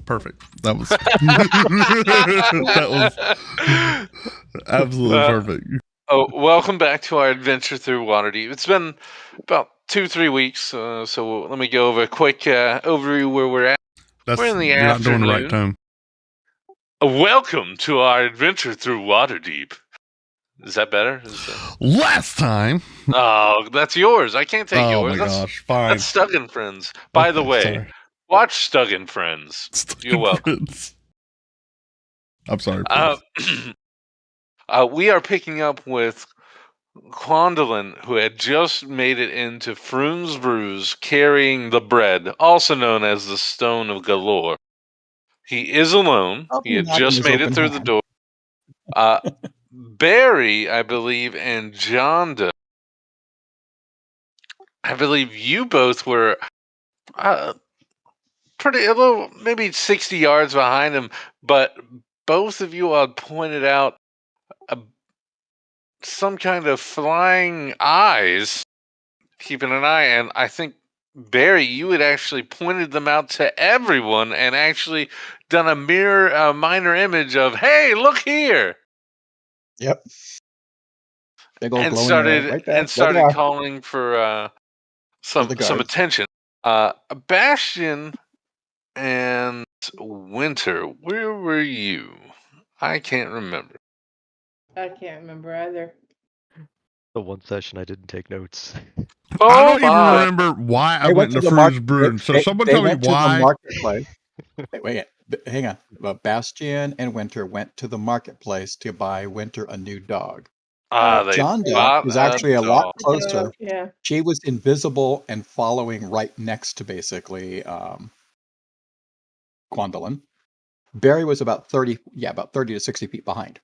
Perfect. That was that was absolutely perfect. Oh, welcome back to our adventure through Waterdeep. It's been about 2-3 weeks, so let me go over a quick overview where we're at. We're in the You're not doing the right afternoon. tone. Welcome to our adventure through Waterdeep. Is that better? Last time. Oh, that's yours. I can't take yours. Oh my gosh, fine. That's Stug and Friends. By the way, sorry. watch Stug and Friends. You're welcome. I'm sorry. We are picking up with Quandolin, who had just made it into Froon's Brews, carrying the bread, also known as the Stone of Galore. He is alone. He had just made it through the door. Barry, I believe, and Jonda, I believe you both were pretty, a little, maybe 60 yards behind him, but both of you had pointed out some kind of flying eyes, keeping an eye, and I think, Barry, you had actually pointed them out to everyone and actually done a minor image of, hey, look here! Yep. Big old And glowing right there. started calling for some attention. Bastion and Winter, where were you? I can't remember. I can't remember either. The one session I didn't take notes. I don't even remember why I went to Froon's Brew. So someone tell me why. The marketplace. Wait, hang on. Bastion and Winter went to the marketplace to buy Winter a new dog. Jonda is actually a lot closer. Yeah. She was invisible and following right next to basically Quandolin. Barry was about 30 to 60 feet behind.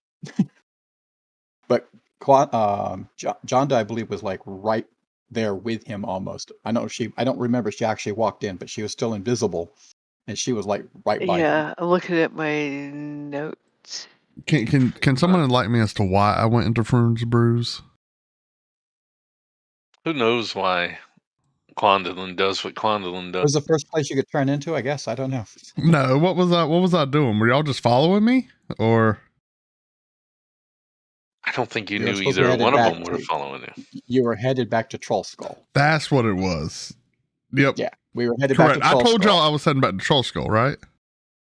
But Jonda, I believe, was like right there with him almost. I don't remember if she actually walked in, but she was still invisible, and she was like right by him. Yeah, I'm looking at my notes. Can someone enlighten me as to why I went into Froon's Brews? Who knows why Quandolin does what Quandolin does? It was the first place you could turn into, I guess. I don't know. No, what was I doing? Were y'all just following me, or? I don't think you knew either one of them were following you. You were headed back to Troll Skull. That's what it was. Yep. Yeah, we were headed back to Troll Skull. I told y'all I was heading back to Troll Skull, right?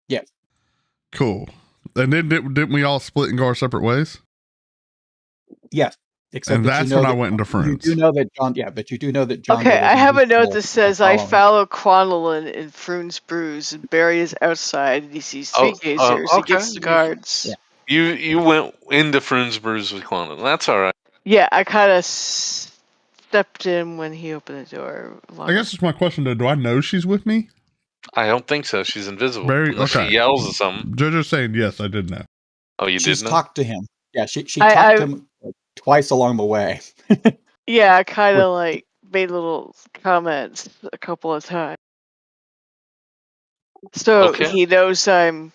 Yes. Cool. And then didn't we all split and go our separate ways? Yes. And that's when I went into Friends. You do know that John. Yeah, but you do know that John. Okay, I have a note that says I follow Quandolin in Froon's Brews, and Barry is outside, and he sees three gazers. He gets the guards. Yeah. You went into Froon's Brews with Quandolin. That's all right. Yeah, I kind of stepped in when he opened the door. I guess it's my question though. Do I know she's with me? I don't think so. She's invisible. Okay. She yells at something. JoJo's saying yes. I did know. Oh, you did know? She's talked to him. Yeah, she talked to him twice along the way. Yeah, I kind of like made little comments a couple of times. So he knows I'm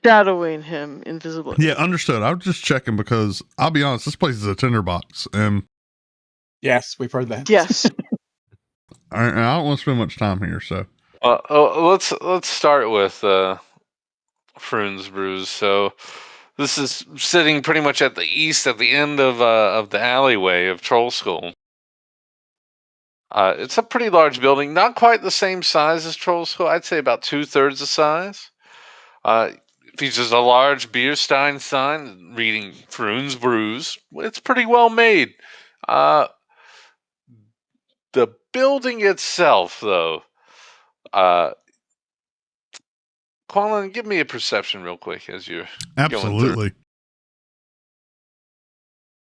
shadowing him invisibly. Yeah, understood. I was just checking because I'll be honest, this place is a tinderbox. Yes, we've heard that. Yes. I don't want to spend much time here, so. Let's start with Froon's Brews. So this is sitting pretty much at the east, at the end of the alleyway of Troll Skull. It's a pretty large building, not quite the same size as Troll Skull. I'd say about 2/3 the size. Features a large beer stein sign reading Froon's Brews. It's pretty well made. The building itself, though. Quandolin, give me a perception real quick as you're Absolutely. going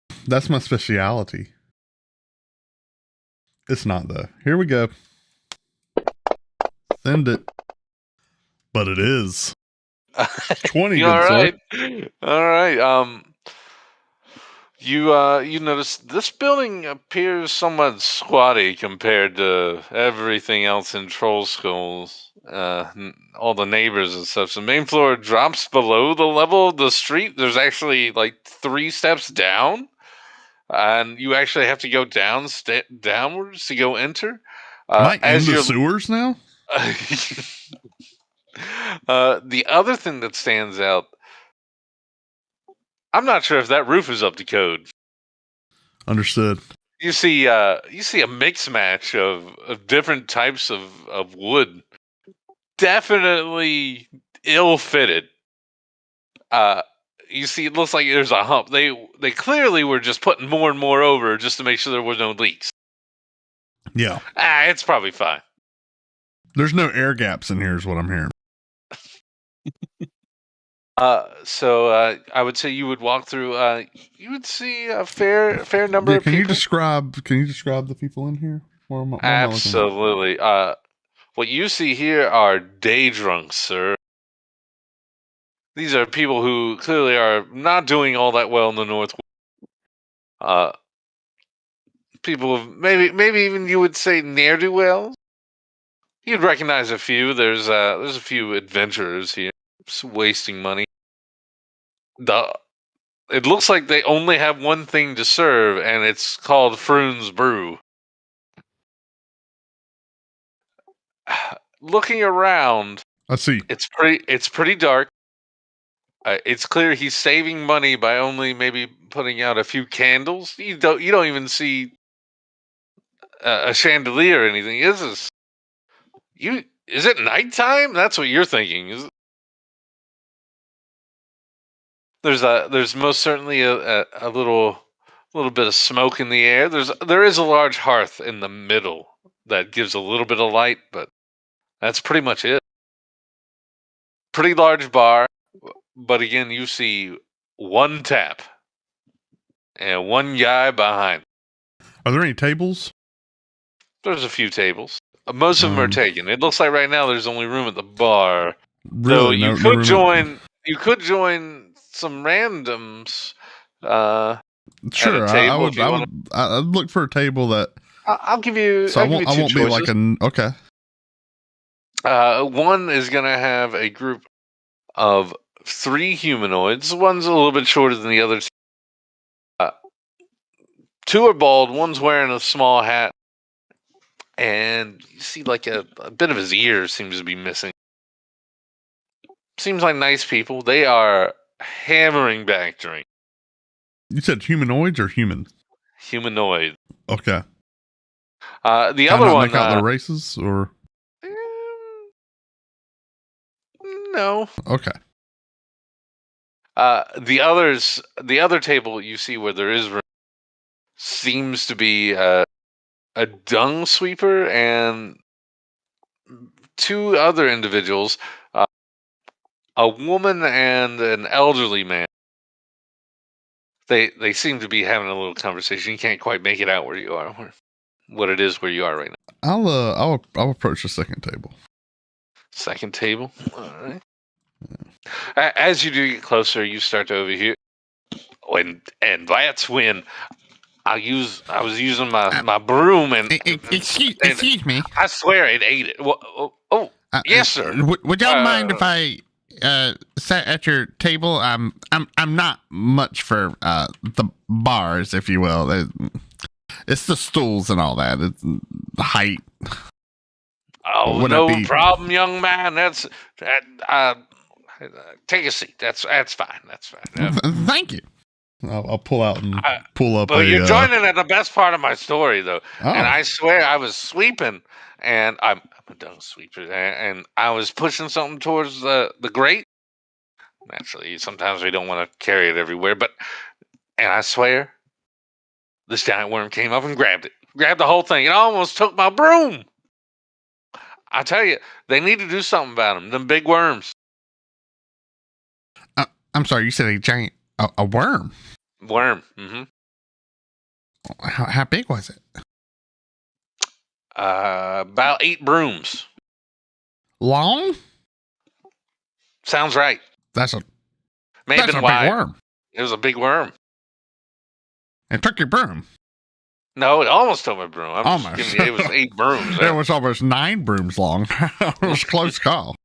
through. That's my speciality. It's not though. Here we go. Send it. But it is. 20. All right. All right. You notice this building appears somewhat squatty compared to everything else in Troll Skulls. All the neighbors and stuff. So the main floor drops below the level of the street. There's actually like 3 steps down, and you actually have to go downwards to go enter. Am I in the sewers now? The other thing that stands out, I'm not sure if that roof is up to code. Understood. You see a mix match of different types of wood, definitely ill-fitted. You see, it looks like there's a hump. They clearly were just putting more and more over just to make sure there was no leaks. Yeah. It's probably fine. There's no air gaps in here, is what I'm hearing. So I would say you would walk through. You would see a fair number of people. Can you describe the people in here? Absolutely. What you see here are day drunks, sir. These are people who clearly are not doing all that well in the North. People of maybe even you would say ne'er-do-well. You'd recognize a few. There's a few adventurers here, just wasting money. It looks like they only have one thing to serve, and it's called Froon's Brew. Looking around, I see. It's pretty dark. It's clear he's saving money by only maybe putting out a few candles. You don't even see a chandelier or anything. Is it nighttime? That's what you're thinking. Is it? There's most certainly a little bit of smoke in the air. There is a large hearth in the middle that gives a little bit of light, but that's pretty much it. Pretty large bar, but again, you see one tap and one guy behind. Are there any tables? There's a few tables. Most of them are taken. It looks like right now there's only room at the bar. Really, you could join. You could join some randoms. Sure, I'd look for a table that. I'll give you. So I won't choices. be like an okay. One is gonna have a group of 3 humanoids. One's a little bit shorter than the others. 2 are bald. One's wearing a small hat, and you see like a bit of his ear seems to be missing. Seems like nice people. They are hammering back drink. You said humanoids or human? Humanoid. Okay. The other one. Make out their races or? No. Okay. The other table you see where there is room seems to be a dung sweeper and 2 other individuals, a woman and an elderly man. They seem to be having a little conversation. You can't quite make it out where you are, what it is where you are right now. I'll approach the second table. Second table. All right. As you do get closer, you start to overhear. And that's when I was using my broom and excuse me. I swear it ate it. Yes, sir. Would y'all mind if I sat at your table? I'm not much for the bars, if you will. It's the stools and all that. It's the height. Oh, no problem, young man. Take a seat. That's fine. That's fine. Thank you. I'll pull out and pull up. But you're joining at the best part of my story, though. Oh. And I swear I was sweeping, and I'm a dung sweeper, and I was pushing something towards the grate. Naturally, sometimes we don't want to carry it everywhere, and I swear, this giant worm came up and grabbed the whole thing. It almost took my broom. I tell you, they need to do something about them big worms. I'm sorry, you said a giant, a worm? Worm, mm-hmm. How big was it? About 8 brooms. Long? Sounds right. That's a big worm. It was a big worm. It took your broom. No, it almost took my broom. Almost. It was 8 brooms. It was almost 9 brooms long. It was a close call.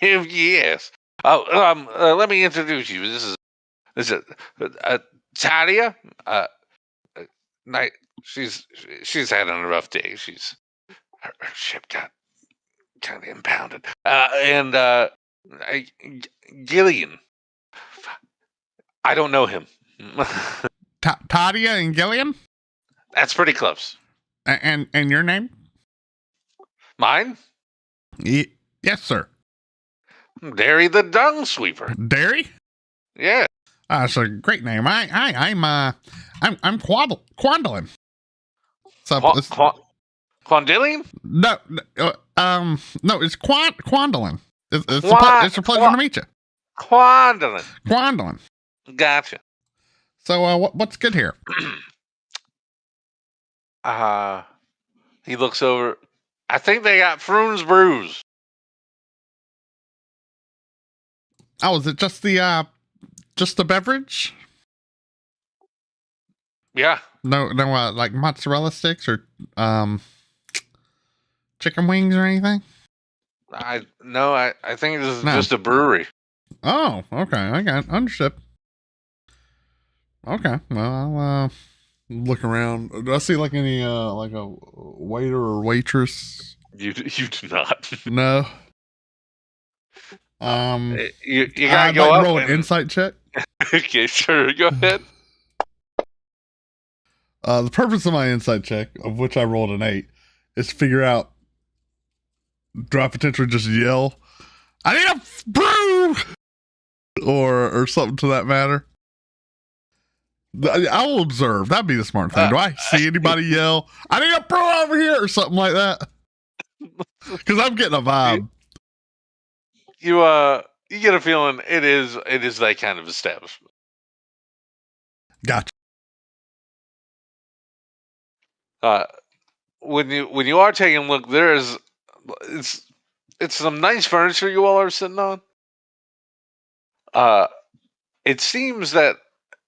Yes. Oh, let me introduce you. This is Talia. She's had a rough day. Her ship got kind of impounded. Gillian. I don't know him. Tadia and Gilliam? That's pretty close. And your name? Mine? Yes, sir. Derry the Dung Sweeper. Derry? Yeah. That's a great name. I'm Quandolin. So Quandillion? No, it's Quandolin. It's a pleasure to meet you. Quandolin. Gotcha. So, what's good here? He looks over. I think they got Froon's Brews. Oh, is it just the beverage? Yeah. No, like mozzarella sticks or chicken wings or anything? I think this is just a brewery. Oh, okay. I got understood. Okay. Well, I'll look around. Do I see like any like a waiter or waitress? You do not. No. You gotta go up. Roll an insight check. Okay, sure. Go ahead. The purpose of my insight check, of which I rolled an 8, is to figure out, do I potentially just yell, "I need a brew," or something to that matter? I will observe. That'd be the smart thing. Do I see anybody yell, "I need a brew over here," or something like that? Because I'm getting a vibe. You get a feeling it is that kind of establishment. Gotcha. When you are taking a look, it's some nice furniture you all are sitting on. It seems that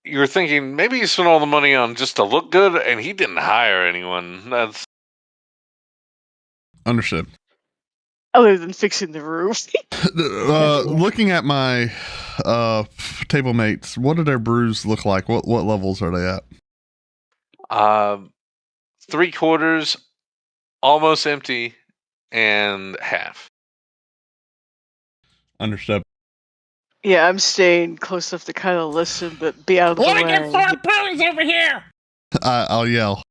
you're thinking maybe he spent all the money on just to look good, and he didn't hire anyone. That's understood. Other than fixing the roof. Looking at my table mates, what do their brews look like? What levels are they at? 3/4, almost empty, and half. Understood. Yeah, I'm staying close enough to kind of listen, but be out of the way. Get 4 brews over here! I'll yell.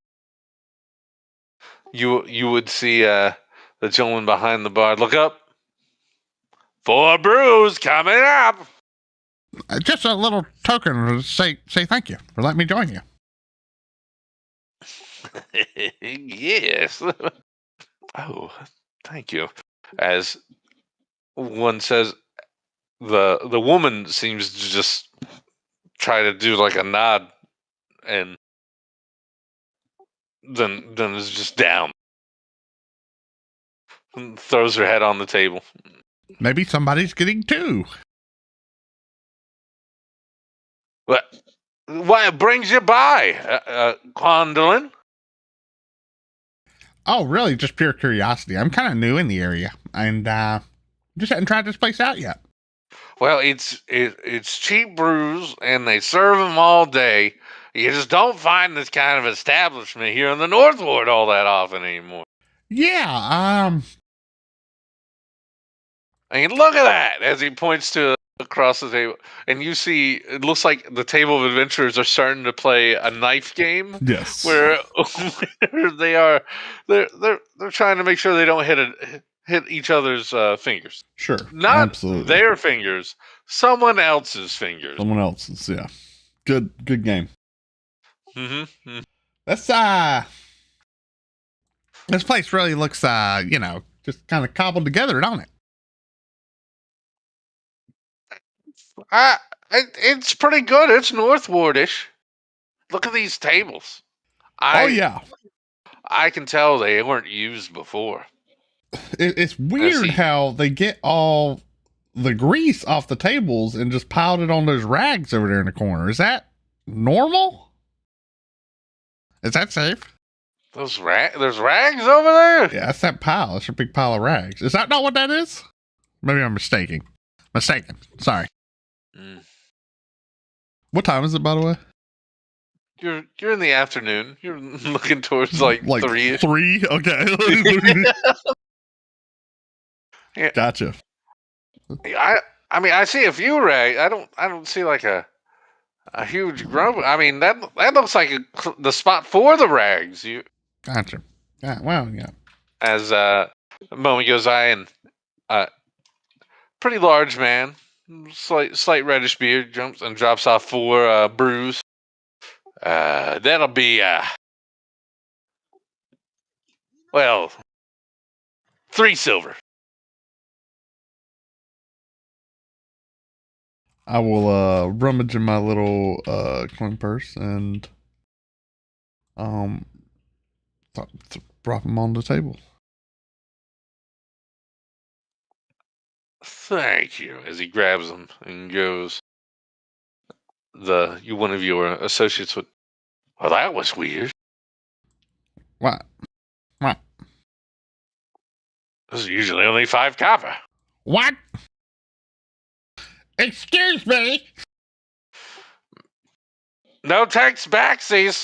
You would see the gentleman behind the bar look up. 4 brews coming up. Just a little token to say thank you for letting me join you. Yes. Oh, thank you. As one says, the woman seems to just try to do like a nod, and then is just down. And throws her head on the table. Maybe somebody's getting 2. What brings you by, Quandolin? Oh, really? Just pure curiosity. I'm kind of new in the area, and just hadn't tried this place out yet. Well, it's cheap brews, and they serve them all day. You just don't find this kind of establishment here in the North Ward all that often anymore. Yeah. I mean, look at that! As he points to across the table, and you see, it looks like the table of adventurers are starting to play a knife game. Yes. Where they're trying to make sure they don't hit each other's fingers. Sure. Not absolutely. Their fingers, someone else's fingers. Someone else's, yeah. Good game. Mm-hmm. That's this place really looks just kind of cobbled together, don't it? It's pretty good. It's Northwardish. Look at these tables. Yeah. I can tell they weren't used before. It's weird how they get all the grease off the tables and just piled it on those rags over there in the corner. Is that normal? Is that safe? There's rags over there? Yeah, that's that pile. That's a big pile of rags. Is that not what that is? Maybe I'm mistaken. Sorry. Mm. What time is it, by the way? You're in the afternoon. You're looking towards like 3. 3? Okay. Yeah. Gotcha. I mean, I see a few rags. I don't see like a huge grove. I mean, that looks like the spot for the rags. Gotcha. Yeah. Well, yeah. As a moment goes by, and pretty large man, slight reddish beard, jumps and drops off 4 brews. That'll be well, 3 silver. I will rummage in my little coin purse and drop them on the table. Thank you. As he grabs them and goes, one of your associates would. Well, that was weird. What? This is usually only 5 copper. What? Excuse me? No takes backsies.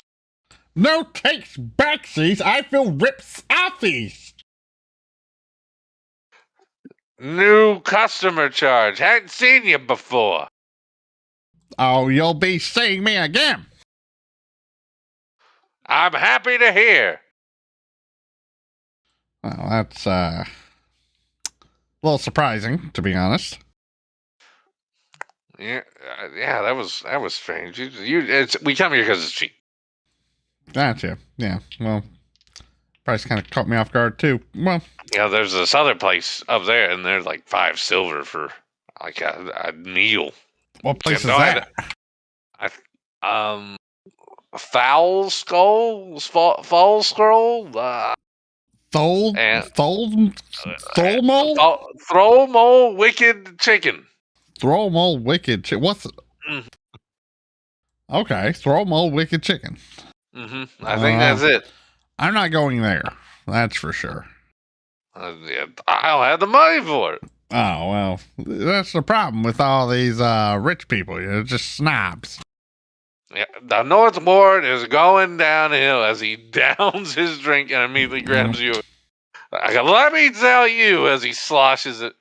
No takes backsies. I feel rips offies. New customer charge. Hadn't seen you before. Oh, you'll be seeing me again. I'm happy to hear. Well, that's a little surprising, to be honest. Yeah, that was strange. We come here because it's cheap. Gotcha. Yeah. Well, price kind of caught me off guard too. Well, Yeah, there's this other place up there, and they're like 5 silver for like a meal. what place is No, that? Foul Skull, Fall Scroll, Throwmole Wicked Chicken. Throwmole Wicked Chicken. What's it? Mm. Okay, Throwmole Wicked Chicken. Mm-hmm. I think that's it. I'm not going there. That's for sure. Yeah, I don't have the money for it. Oh, well, that's the problem with all these rich people. You're just snobs. Yeah, the North Ward is going downhill as he downs his drink and immediately grabs you. Let me tell you, as he sloshes it,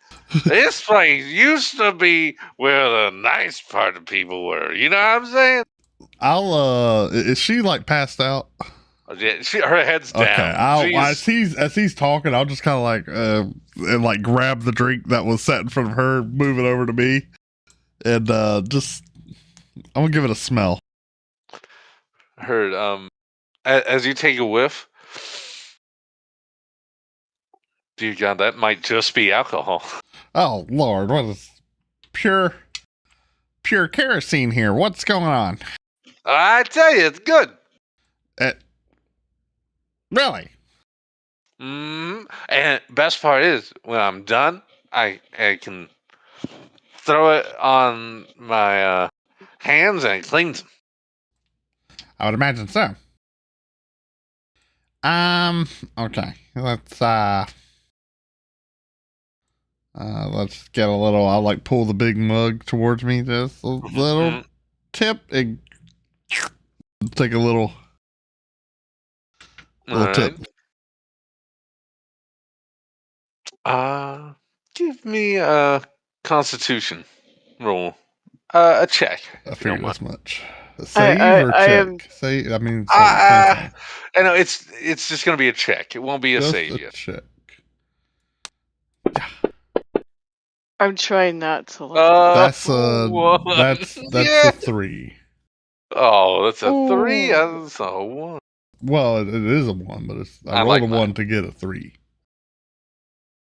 this place used to be where the nice part of people were. You know what I'm saying? Is she like passed out? Yeah, her head's down. Okay, as he's talking, I'll just kind of like and like grab the drink that was set in front of her, move it over to me, and I'm gonna give it a smell. Heard as you take a whiff, dear God, that might just be alcohol. Oh Lord, what is pure kerosene here? What's going on? I tell you, it's good. Really? And best part is, when I'm done, I can throw it on my hands and it cleans them. I would imagine so. Okay. Let's get a little. I'll like pull the big mug towards me, just a little tip, and take a little tip. Give me a Constitution roll. A check. I figured as much. Save or check? Save. I mean, I know it's just gonna be a check. It won't be a just save a yet. Check. I'm trying not to look. That's a 3. Oh, that's a 3. That's a 1. Well, it is a 1, but I rolled a 1 to get a 3.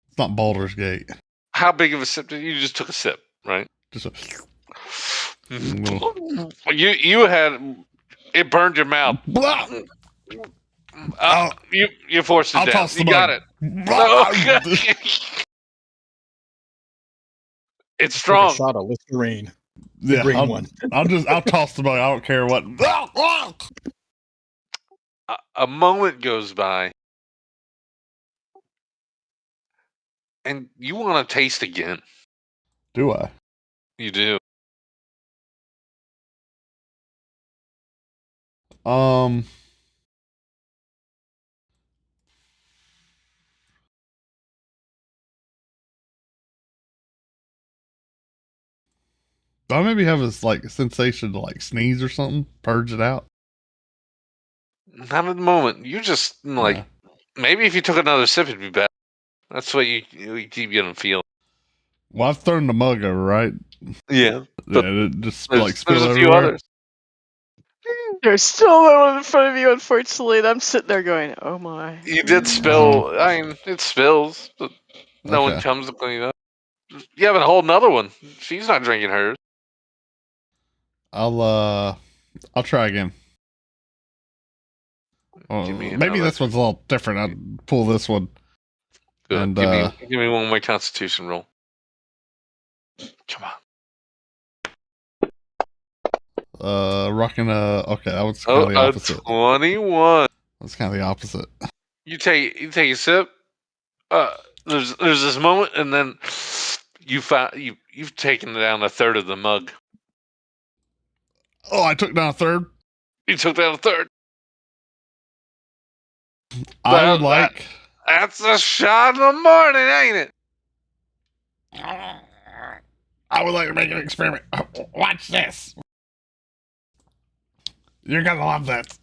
It's not Baldur's Gate. How big of a sip did you just took a sip, right? Just a. You had it burned your mouth. You forced it I'll down. toss You got it. It's strong. Like a shot of Listerine. Yeah, green one. I'll toss the mug. I don't care what. A moment goes by, and you want to taste again. Do I? You do. Do I maybe have this like sensation to like sneeze or something, purge it out? Not at the moment. You just like maybe if you took another sip, it'd be better. That's what you keep getting a feel. Well, I've thrown the mug over, right? Yeah, Yeah, it just like there's spilled a few everywhere. others. There's still no one in front of you, unfortunately, and I'm sitting there going, "Oh my." You did spill. I mean, it spills, but no one Okay. comes to clean it up. You have a whole nother one. She's not drinking hers. I'll try again. Give me Maybe another. this one's a little different. I'll pull this one. Good. And give me one more Constitution roll. Come on. rocking okay, that was kind of the opposite. 21. That's kind of the opposite. You take a sip. There's this moment, and then you've taken down a third of the mug. Oh, I took down a third. You took down a third. I would like. That's a shot in the morning, ain't it? I would like to make an experiment. Watch this. You're gonna love this.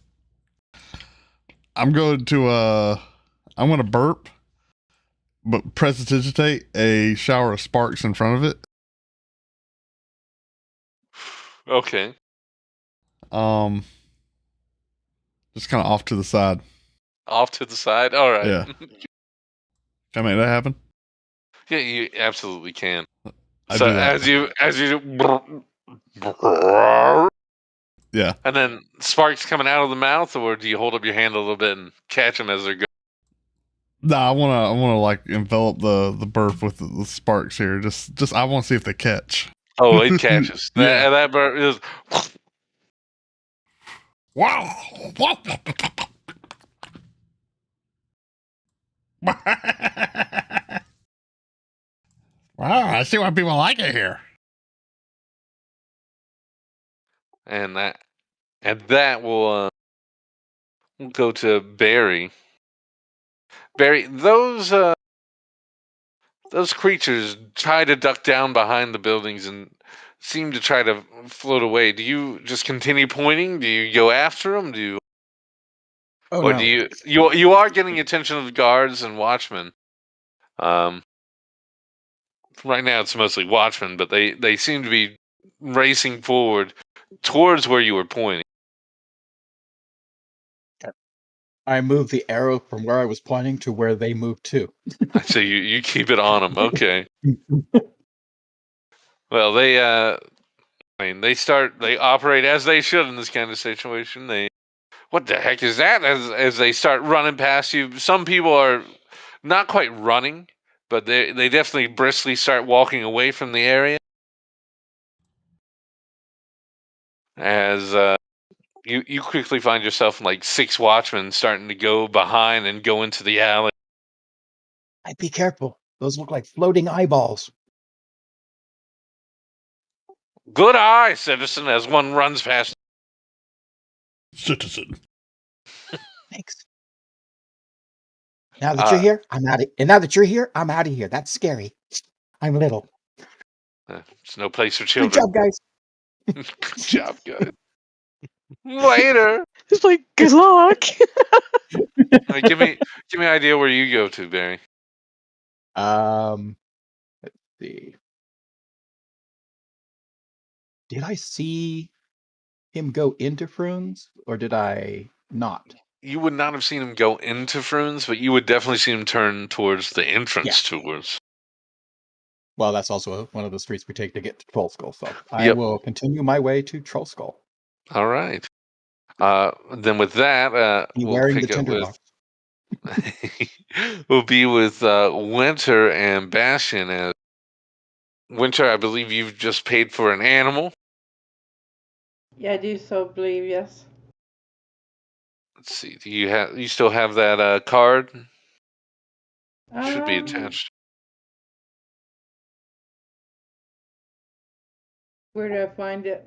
I'm going to burp, but prestidigitate a shower of sparks in front of it. Okay. Just kind of off to the side. Off to the side. All right. Yeah. Can I make that happen? Yeah, you absolutely can. I So do that. as you Yeah. And then sparks coming out of the mouth, or do you hold up your hand a little bit and catch them as they're going? No, I wanna like envelop the burp with the sparks here. Just I want to see if they catch. Oh, it catches. Yeah. That burp is. Wow. Wow, I see why people like it here. And that will go to Barry. Barry, those creatures try to duck down behind the buildings and seem to try to float away. Do you just continue pointing? Do you go after them? No. Do you are getting attention of guards and watchmen? Right now it's mostly watchmen, but they seem to be racing forward towards where you were pointing. I moved the arrow from where I was pointing to where they moved to. So you keep it on them. Okay. Well, they they operate as they should in this kind of situation. What the heck is that? As they start running past you, some people are not quite running, but they definitely briskly start walking away from the area. As you quickly find yourself in like 6 watchmen starting to go behind and go into the alley. I'd be careful. Those look like floating eyeballs. Good eye, citizen, as one runs past. Citizen. Thanks. Now that you're here, I'm out of and now that you're here, I'm out of here. That's scary. I'm little. It's no place for children. Good job, guys. Good job, guys. Later. It's like, good luck. Give me an idea where you go to, Barry. Let's see. Did I see him go into Frunes, or did I not? You would not have seen him go into Frunes, but you would definitely see him turn towards the entrance towards. Well, that's also one of the streets we take to get to Troll Skull, so I will continue my way to Troll Skull. All right. Then with that, we'll wearing pick the up with. tinderbox. We'll be with Winter and Bastion. As Winter, I believe you've just paid for an animal. Yeah, I do so believe, yes. Let's see. Do you still have that card? Should be Um, attached. Where do I find it?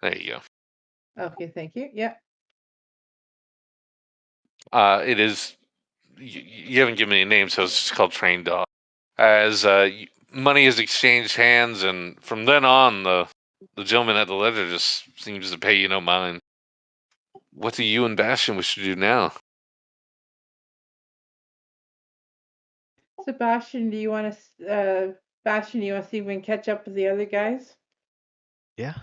There you go. Okay, thank you. Yeah. It is. You haven't given me a name, so it's just called Trained Dog. As money is exchanged hands, and from then on, the gentleman at the ledger just seems to pay you no mind. What do you and Bastion wish to do now? Sebastian, do you want to? Bastion, do you want to see if we can catch up with the other guys? Yeah.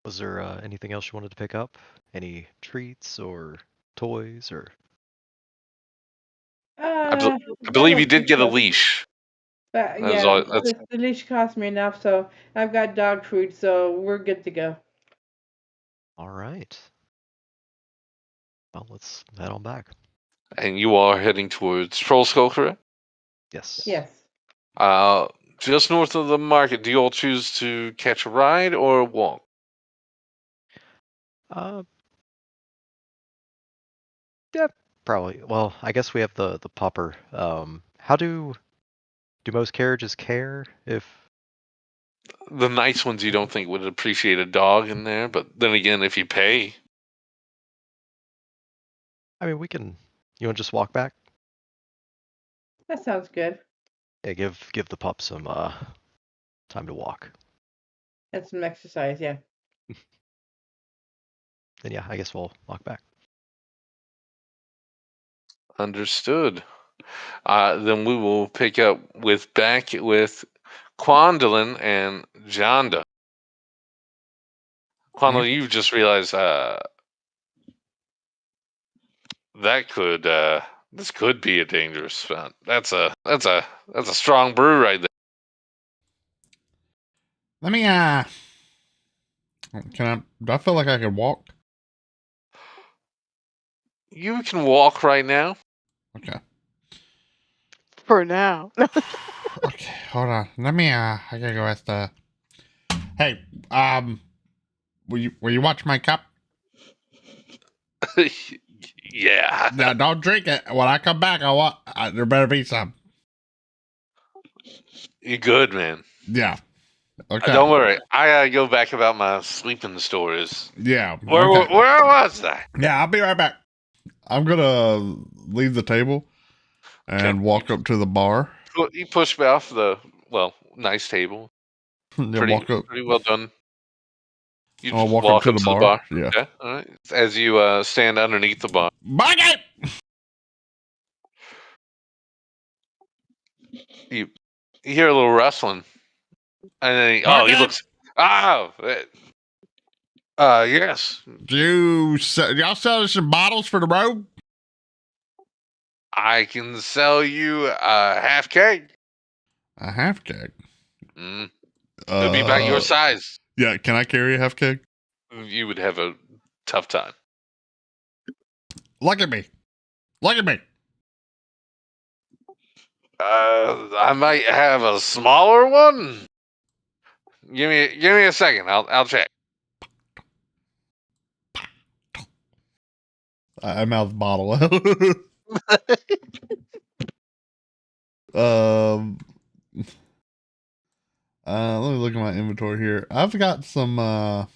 Was there anything else you wanted to pick up? Any treats or toys or? I believe you did get a leash. But That's yeah, all. the leash cost me enough, so I've got dog food, so we're good to go. All right. Well, let's head on back. And you are heading towards Troll Skull, correct? Yes. Yes. Just north of the market. Do you all choose to catch a ride or walk? Yeah, probably. Well, I guess we have the popper. How do most carriages care if? The nice ones you don't think would appreciate a dog in there, but then again, if you pay. I mean, we can. You want to just walk back? That sounds good. Yeah, give the pup some time to walk. And some exercise, yeah. Then yeah, I guess we'll walk back. Understood. Then we will pick up back with Quandolin and Jonda. Quandolin, you just realized this could be a dangerous spot. That's a strong brew right there. Let me do I feel like I can walk? You can walk right now. Okay. For now. Okay, hold on. Let me I gotta go ask the Hey, will you watch my cup? Yeah. Now don't drink it. When I come back there better be some. You good, man. Yeah. Okay. Don't worry. I gotta go back about my sleeping stories. Yeah. Where was I? Yeah, I'll be right back. I'm gonna leave the table and walk up to the bar. You push me off the nice table. Walk up. Pretty well done. You I'll just walk up to the bar. Yeah. Okay. All right. As you stand underneath the bar. Bucket! You hear a little rustling, and then he looks. Yes. Y'all sell some bottles for the road? I can sell you a half keg. A half keg. It'll be about your size. Yeah, can I carry a half keg? You would have a tough time. Look at me. I might have a smaller one. Give me a second. I'll check. I mouth bottle. Let me look at my inventory here. I've got some a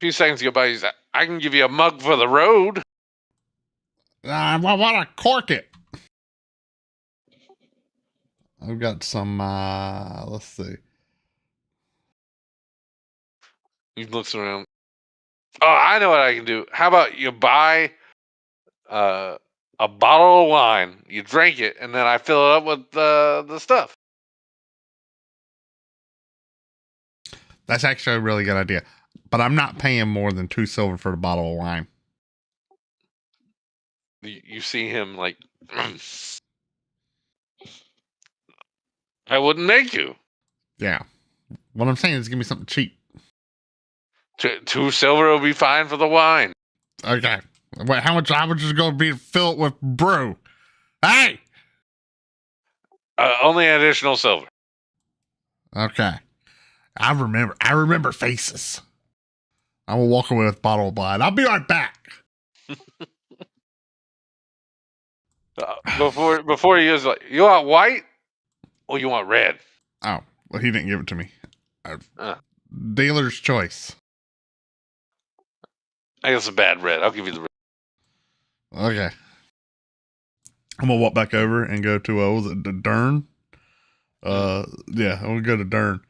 few seconds go by. He's like, I can give you a mug for the road. I want to cork it. I've got some let's see. He looks around. Oh, I know what I can do. How about you buy a bottle of wine, you drink it, and then I fill it up with the stuff. That's actually a really good idea. But I'm not paying more than 2 silver for the bottle of wine. You see him like, I wouldn't make you. Yeah. What I'm saying is give me something cheap. 2 silver will be fine for the wine. Okay. Wait, how much is going to be filled with brew? Hey! Only an additional silver. Okay. I remember faces. I will walk away with a bottle of wine. I'll be right back. Before he goes, like, you want white or you want red? Oh, well, he didn't give it to me. Uh. Dealer's choice. I guess a bad red. I'll give you the red. Okay. I'm gonna walk back over and go to was it the Dern? Yeah, I'm gonna go to Dern,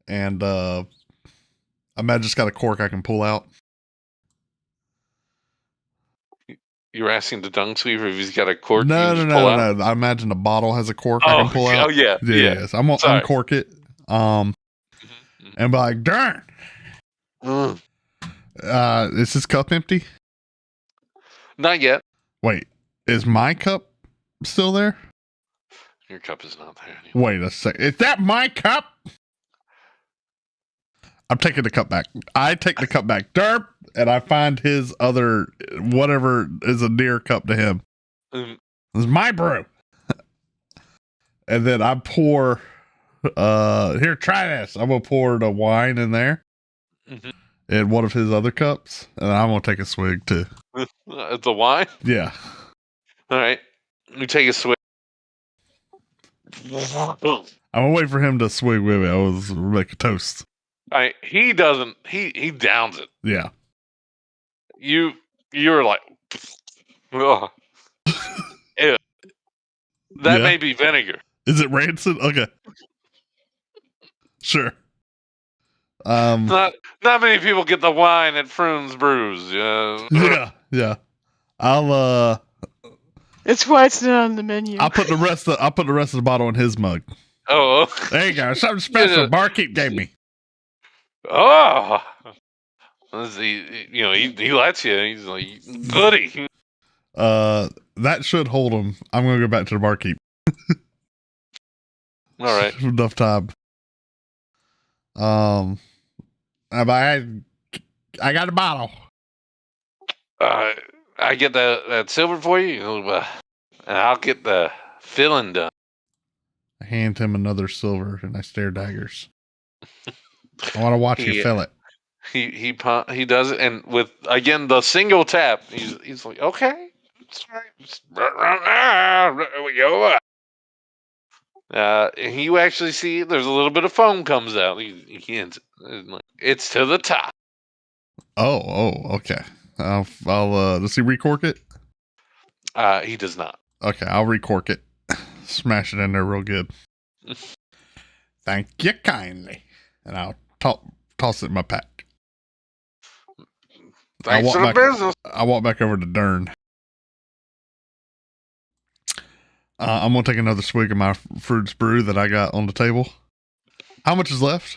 and I imagine just got a cork I can pull out. You're asking the dung sweeper if he's got a cork? No. I imagine the bottle has a cork I can pull out. Oh yeah. Yes. I'm gonna uncork it. And be like, Dern. Is his cup empty? Not yet. Wait, is my cup still there? Your cup is not there anymore. Wait a sec. Is that my cup? I'm taking the cup back. I take the cup back. Derp, and I find his other, whatever is a near cup to him. It's my brew. And then I pour, here, try this. I'm going to pour the wine in there. In one of his other cups. And I'm going to take a swig too. The wine? Yeah. All right. You take a swig. I'm gonna wait for him to swig with me. I was make a toast. All right. He doesn't. He downs it. Yeah. You're like, ugh. Ew. That may be vinegar. Is it rancid? Okay. Sure. Not many people get the wine at Froon's Brews. Yeah. I'll It's why it's not on the menu. I'll put the rest of the bottle in his mug. Oh, there you go. Something special. Barkeep gave me. Oh, he lets you. He's like, goody. That should hold him. I'm gonna go back to the barkeep. All right. Enough time. I got a bottle. I get that silver for you, and I'll get the filling done. I hand him another silver, and I stare daggers. I want to watch you fill it. He does it, and with again the single tap, he's like, okay, there we go. And you actually see there's a little bit of foam comes out. It's to the top. Oh, okay. I'll does he recork it? He does not. Okay, I'll recork it. Smash it in there real good. Thank you kindly. And I'll toss it in my pack. Thanks for the business. I walk back over to Dern. I'm going to take another swig of my fruits brew that I got on the table. How much is left?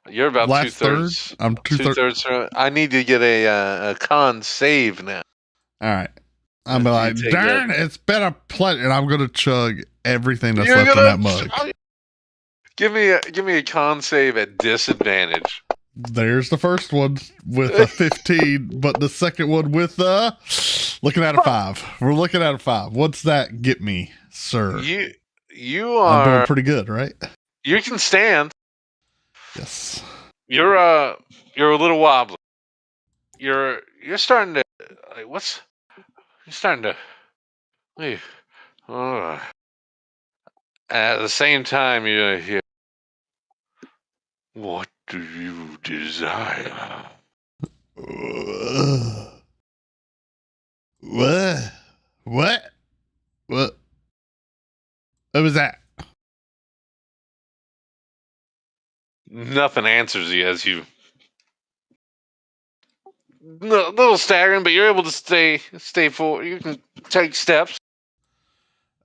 You're about last 2/3. I'm 2/3. I need to get a con save now. All right. I'm like, darn, it's been a pleasure. And I'm going to chug everything that's left in that mug. Give me a con save at disadvantage. There's the first one with a 15, but the second one with looking at a 5. We're looking at a 5. What's that get me, sir? You are I'm doing pretty good, right? You can stand. Yes. You're a little wobbly. You're starting to you're starting to leave. At the same time, you're here. What do you desire? What? What was that? Nothing answers you as you. A little staggering, but you're able to stay forward. You can take steps.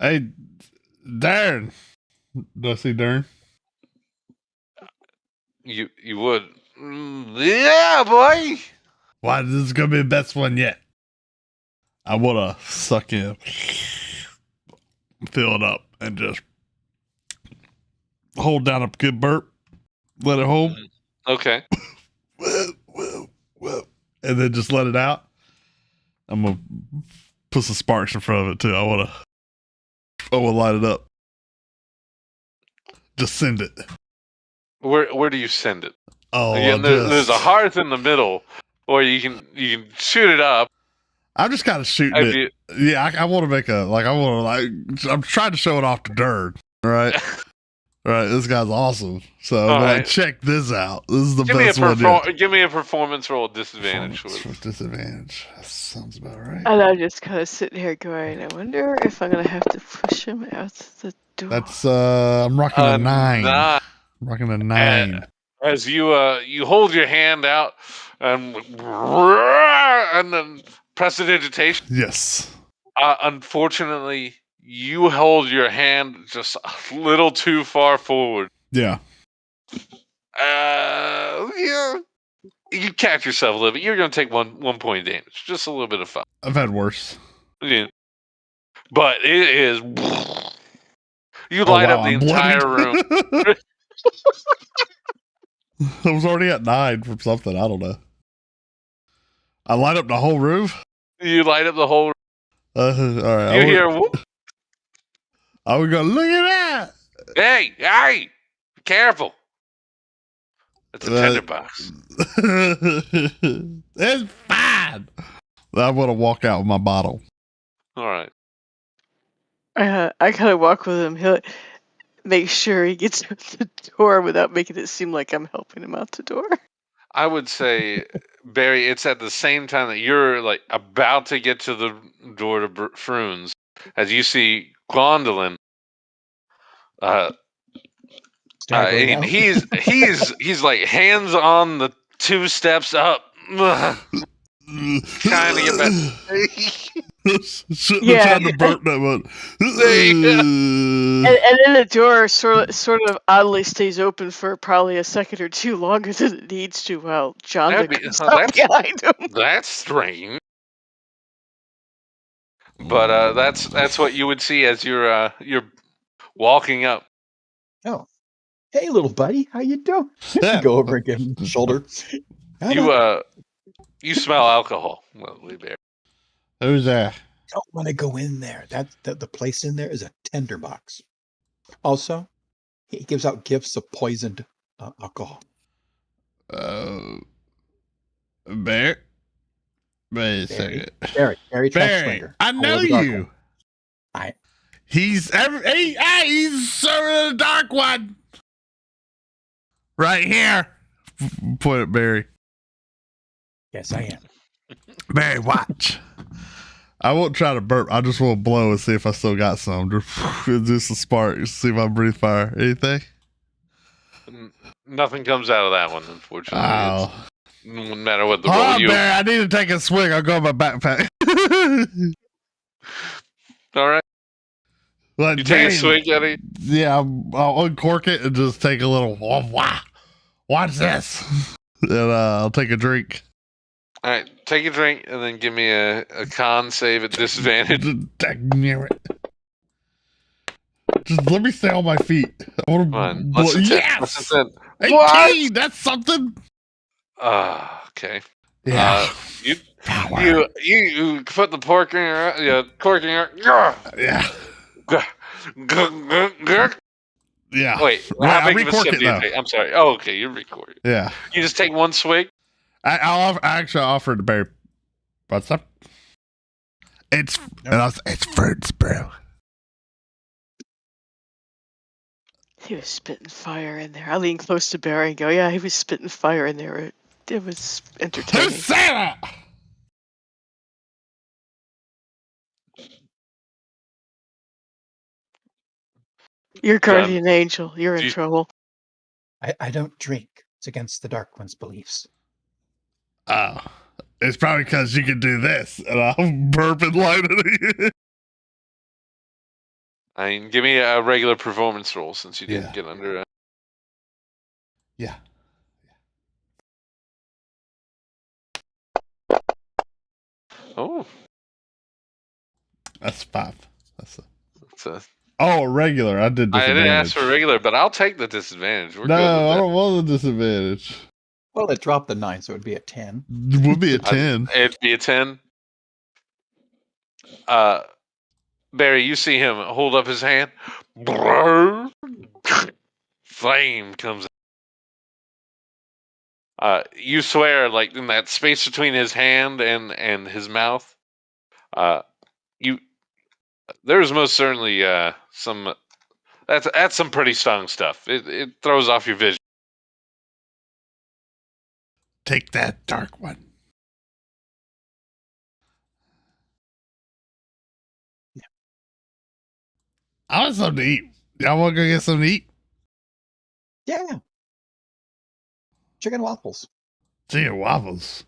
Hey, Darren. Do I see Darren? You would. Yeah, boy. Why, this is gonna be the best one yet. I wanna suck in, fill it up, and just hold down a good burp. Let it hold. Okay. And then just let it out. I'm gonna put some sparks in front of it too. I wanna light it up. Just send it. Where do you send it? Oh, again, there's a hearth in the middle, or you can shoot it up. I'm just kind of shooting it. I want to make I'm trying to show it off to Dern, right? Right, this guy's awesome. So I'm like, check this out. This is the best one yet. Give me a performance roll disadvantage. With disadvantage. That sounds about right. And I'm just kind of sitting here going, I wonder if I'm gonna have to push him out the door. That's I'm rocking a 9. I'm rocking a 9. As you hold your hand out and then prestidigitation. Yes. Unfortunately, you hold your hand just a little too far forward. Yeah. Yeah. You catch yourself a little bit. You're going to take one point of damage. Just a little bit of fun. I've had worse. Yeah. But it is. You light up the entire room. I was already at 9 from something. I don't know. I light up the whole roof? You light up the whole room. All right. You hear whoop. I would go, look at that. Hey, careful. It's a tinderbox. It's fine. I'm going to walk out with my bottle. All right. I kind of walk with him. He'll make sure he gets to the door without making it seem like I'm helping him out the door. I would say, Barry, it's at the same time that you're like about to get to the door to Frunes, as you see Gwendolyn. And he's like hands on the 2 steps up, trying to get back. Shouldn't have tried to burp that one. And then the door sort of oddly stays open for probably a second or two longer than it needs to while John comes up behind him. That's strange. But that's what you would see as you're walking up. Oh, hey, little buddy, how you doing? Go over and give him the shoulder. You smell alcohol, lovely bear. Who's that? Don't want to go in there. The place in there is a tinderbox. Also, he gives out gifts of poisoned alcohol. Bear? Wait a second. Barry Barry, I know you. He's he's sort of the dark one. Right here. Point at Barry. Yes, I am. Barry, watch. I won't try to burp. I just want to blow and see if I still got some. Just a spark. See if I breathe fire. Anything? Nothing comes out of that one, unfortunately. Oh. No matter what the roll. Barry, I need to take a swig. I'll go in my backpack. All right. Like, you take a swig, Eddie? Yeah, I'll uncork it and just take a little. Watch this. And I'll take a drink. All right, take a drink and then give me a con save at disadvantage. Just let me stay on my feet. I want to. Yes! 18! That's something! Okay. Yeah. You put the cork in your... Yeah. Yeah. Wait, how big of a sip do you take? I'm sorry. Oh, okay, you're recording. Yeah. You just take one swig? I actually offered to Barry. What's up? It's fruits, bro. He was spitting fire in there. I lean close to Barry and go, yeah, he was spitting fire in there. It was entertaining. Who said that? Your guardian angel. You're in trouble. I don't drink. It's against the Dark One's beliefs. Oh. It's probably because you can do this, and I'll burp and light it. I mean, give me a regular performance roll since you didn't get under. Yeah. Oh. That's 5. Oh, regular. I did disadvantage. I didn't ask for regular, but I'll take the disadvantage. No, I don't want the disadvantage. Well, it dropped the 9, so it'd be a 10. It would be a 10. It'd be a 10. Barry, you see him hold up his hand. Flame comes out. You swear, like in that space between his hand and his mouth, there's most certainly some That's some pretty strong stuff. It throws off your vision. Take that, Dark One. I want something to eat. Y'all want to go get something to eat? Yeah. Chicken waffles. Chicken waffles.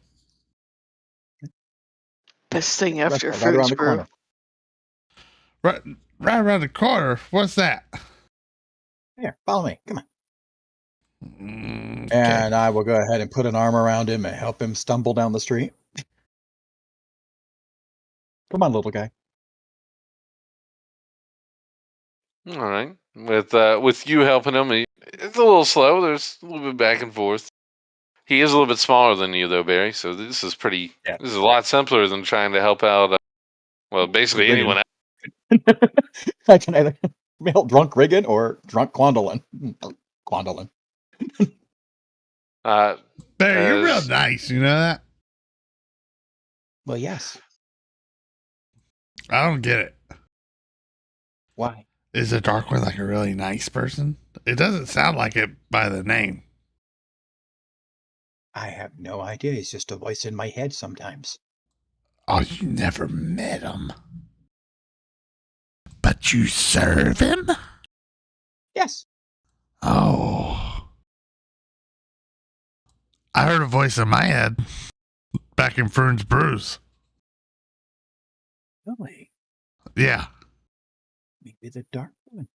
Best thing after Right around the Fruits Brew. corner. Right around the corner. What's that? Here, follow me. Come on. Okay. And I will go ahead and put an arm around him and help him stumble down the street. Come on, little guy. All right. With you helping him, it's a little slow. There's a little bit back and forth. He is a little bit smaller than you, though, Barry. So this is pretty. Yeah. This is a lot simpler than trying to help out. Basically anyone. I can either help drunk Riggin or drunk Quandolin. Quandolin. Barry, you're real nice. You know that? Well, yes. I don't get it. Why? Is the Dark One like a really nice person? It doesn't sound like it by the name. I have no idea. He's just a voice in my head sometimes. Oh, you never met him. But you serve him? Yes. Oh. I heard a voice in my head back in Fern's Brews. Really? Yeah. Maybe the Dark One.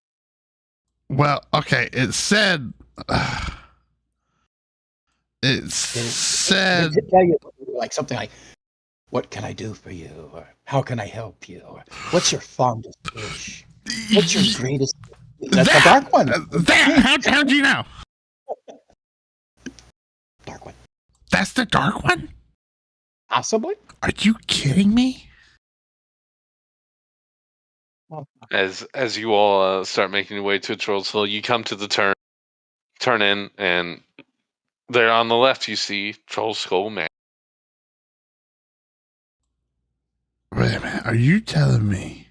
Well, okay. It said. It Did said. it tell you like something like, "What can I do for you?" Or "How can I help you?" Or "What's your fondest wish?" What's your greatest? That's the Dark One. How'd you know? Dark One. That's the Dark One? Possibly. Are you kidding me? Well, As you all start making your way to Trolls Hill, you come to the turn in, and there on the left you see Troll Skull Man. Wait a minute. Are you telling me?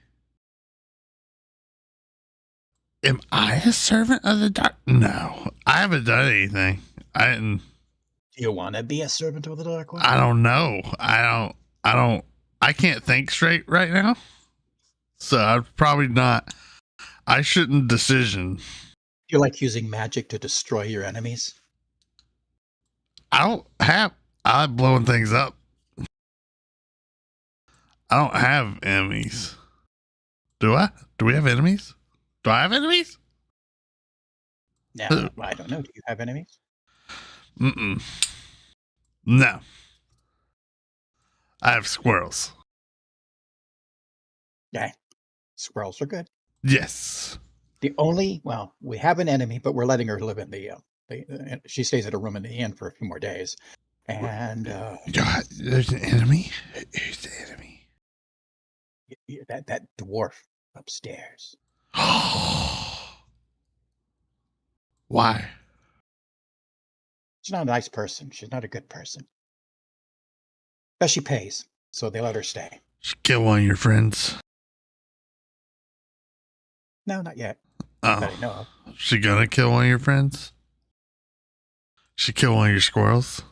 Am I a servant of the Dark? No, I haven't done anything. I didn't. do you want to be a servant of the Dark One? I don't know. I can't think straight right now. So I'm probably not. I shouldn't decision. You like using magic to destroy your enemies? I'm blowing things up. I don't have enemies. Do I? Do we have enemies? Do I have enemies? No, I don't know. Do you have enemies? Mm-mm. No. I have squirrels. Yeah. Squirrels are good. Yes. We have an enemy, but we're letting her live in she stays at a room in the inn for a few more days. And God, there's an enemy? Who's the enemy? that dwarf upstairs. Why? She's not a nice person. She's not a good person. But she pays, so they let her stay. She kill one of your friends. No, not yet. Oh. That I know of. She gonna kill one of your friends? She kill one of your squirrels?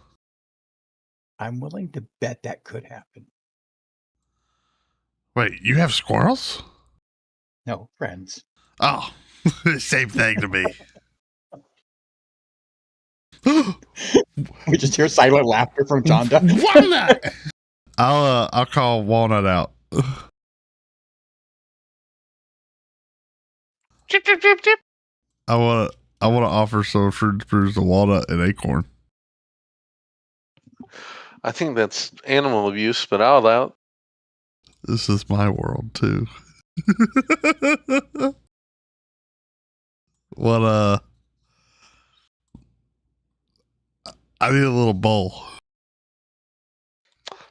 I'm willing to bet that could happen. Wait, you have squirrels? No, friends. Oh, same thing to me. We just hear silent laughter from Jonda. Walnut! I'll call Walnut out. Chip, chip, chip, chip. I wanna offer some fruit brews to Walnut and Acorn. I think that's animal abuse, but I'll allow it. This is my world too. What I need a little bowl.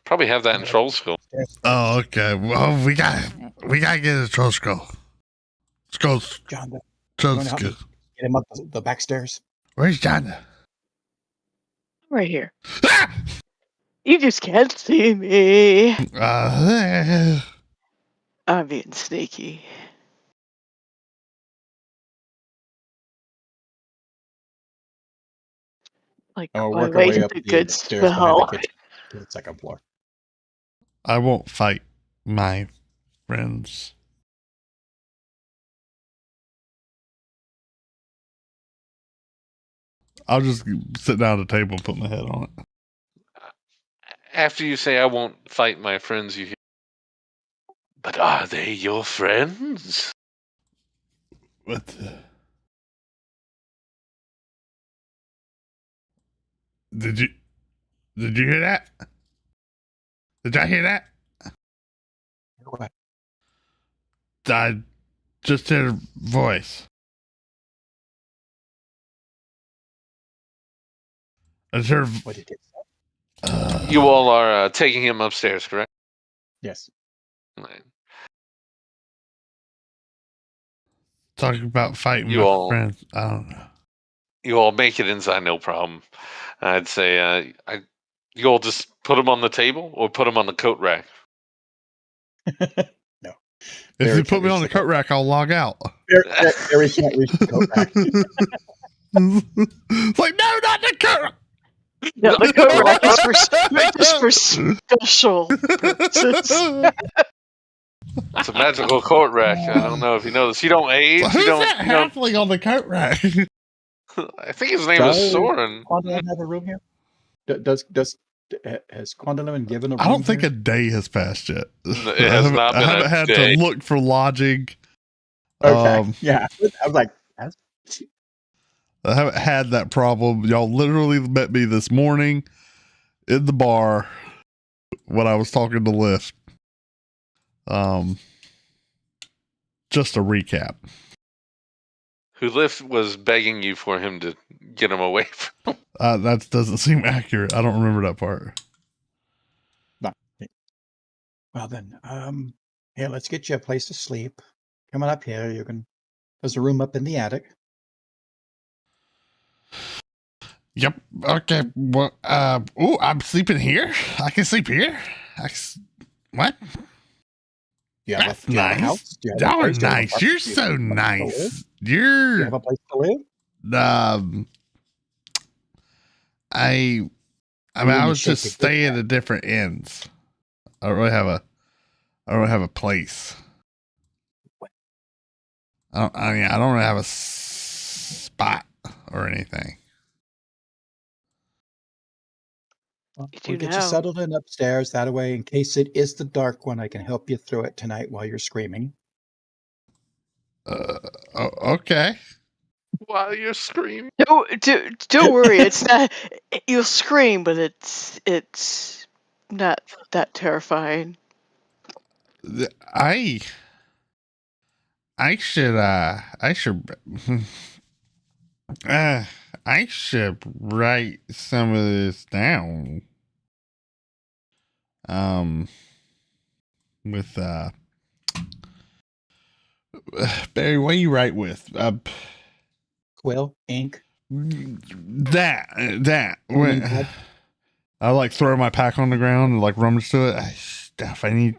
Probably have that in Troll School. Oh, okay. Well, we gotta get a troll skull. Skulls. Jonda, Troll wanna help skull. me? Get him up the back stairs. Where's Jonda? Right here. You just can't see me. Uh, I'm being sneaky. Like, And we'll oh, work our wait, way up the the good stairs behind the smell. kitchen to the second floor. I won't fight my friends. I'll just sit down at the table and put my head on it. After you say, I won't fight my friends, you hear, but are they your friends? What the... Did you hear that? Did y'all hear that? What? I just heard a voice. I just heard... What did it say? You all are taking him upstairs, correct? Yes. Right. Talking about fighting my friends. I don't know. You all make it inside, no problem. I'd say you all just put them on the table or put them on the coat rack. No. If you put me on the coat rack, I'll log out. Barry can't reach the coat rack. It's like, no, not the coat rack. No, the coat rack is for special purposes. It's a magical coat rack. I don't know if you know this. You don't age. Who's that halfling on the coat rack? I think his name is Soren. Quandalin have a room here? Has Quandalin given a room? I don't think here? a day has passed yet. It has not been. I haven't had day. to look for lodging. Okay. Yeah. I was like, I haven't had that problem. Y'all literally met me this morning in the bar when I was talking to Lyft. Just a recap. Who Lyft was begging you for him to get him away from. That doesn't seem accurate. I don't remember that part. No. Well then, here, let's get you a place to sleep. Come on up here. There's a room up in the attic. Yep. Okay. Well, I'm sleeping here. I can sleep here. What? That's nice. Y'all are nice. You're so nice. You have a place to live? I was just staying at different ends. I don't really have a place. I don't really have a spot or anything. We'll get you settled in upstairs. That way, in case it is the dark one, I can help you through it tonight while you're screaming. Okay. While you're screaming. Don't worry. It's not. You'll scream, but it's not that terrifying. I should write some of this down. With Barry, what do you write with? Quill, ink. That. I like throw my pack on the ground and like rummage to it. Stuff I need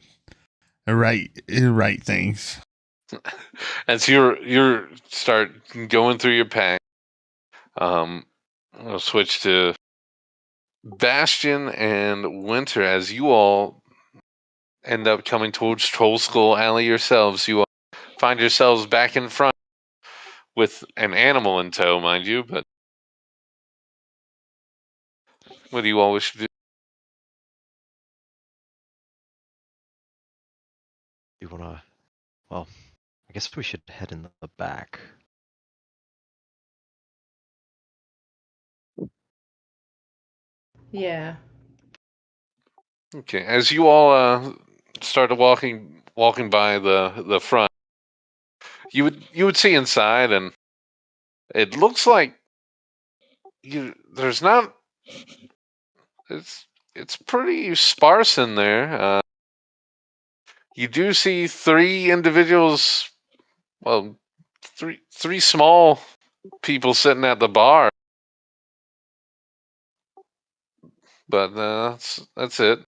to write things. As you start going through your pack, I'll switch to Bastion and Winter. As you all end up coming towards Troll Skull Alley yourselves, you all find yourselves back in front with an animal in tow, mind you. But what do you all wish to do? You wanna? Well, I guess we should head in the back. Yeah. Okay, as you all started walking by the front, you would see inside, and it looks like there's not. It's pretty sparse in there. You do see three individuals. Well, three small people sitting at the bar, but that's it.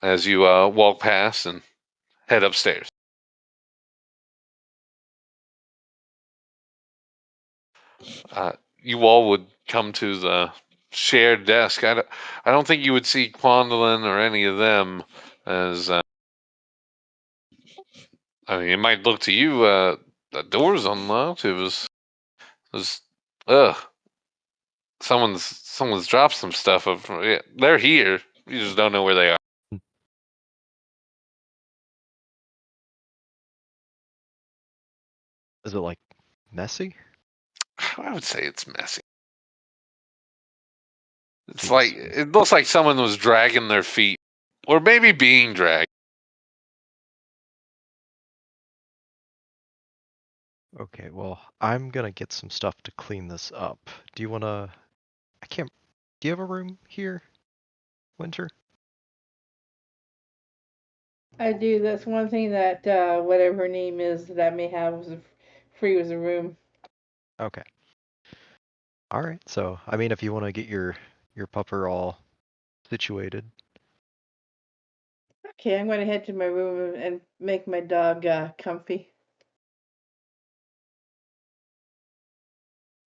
As you walk past and head upstairs. You all would come to the shared desk. I don't think you would see Quandolin or any of them as. I mean, it might look to you the door's unlocked. It was ugh. Someone's dropped some stuff. They're here. You just don't know where they are. Is it like messy? I would say it's messy. It's Jeez. like it looks like someone was dragging their feet, or maybe being dragged. Okay, well, I'm gonna get some stuff to clean this up. Do you wanna? I can't. Do you have a room here, Winter? I do. That's one thing that whatever her name is that I may have was free as a room. Okay. All right. So, I mean, if you want to get your pupper all situated. Okay, I'm going to head to my room and make my dog comfy.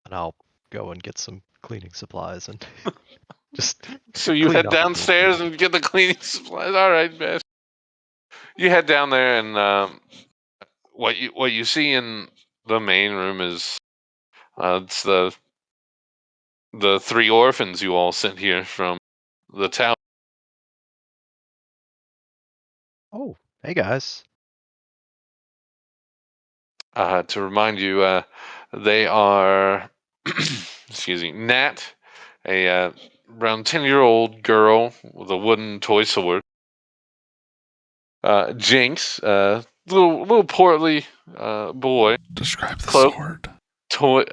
And I'll go and get some cleaning supplies and just. So you clean head up downstairs and get the cleaning supplies. All right, man. You head down there, and what you see in the main room is it's the 3 orphans you all sent here from the town. Oh, hey guys. To remind you, they are, excuse me, Nat, a around 10-year-old girl with a wooden toy sword. Jinx, little portly boy. Describe the Cloak. sword. Toy.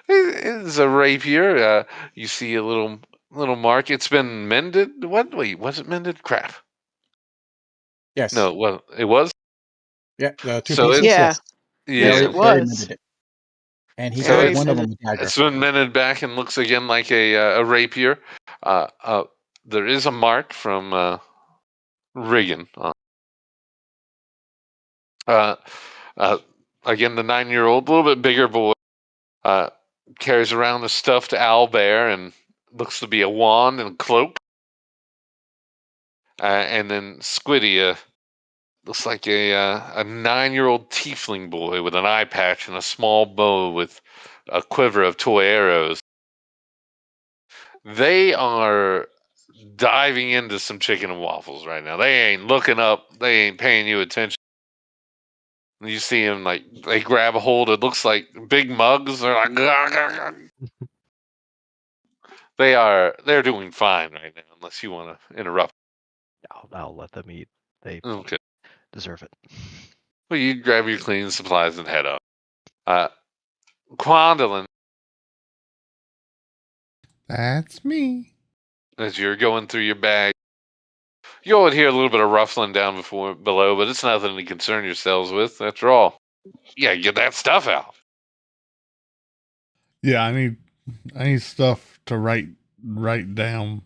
It's a rapier. You see a little mark. It's been mended. What? Wait, was it mended? Crap. Yes. No, well, it was. Yeah, the two So pieces. Yeah. Yeah. Barry, it Barry was. mended it. And he So gave one of them a dagger. It's been mended back and looks again like a rapier. There is a mark from Regan. Again, the 9-year-old, a little bit bigger boy, carries around a stuffed owl bear and looks to be a wand and cloak. And then Squiddy, looks like a 9-year-old tiefling boy with an eye patch and a small bow with a quiver of toy arrows. They are diving into some chicken and waffles right now. They ain't looking up. They ain't paying you attention. You see them like they grab a hold. It looks like big mugs. They're like, they're doing fine right now. Unless you want to interrupt. I'll let them eat. They Okay. deserve it. Well, you grab your cleaning supplies and head up. Quandolin, That's me. as you're going through your bag, you would hear a little bit of ruffling down below, but it's nothing to concern yourselves with. After all, yeah, get that stuff out. Yeah, I need stuff to write down.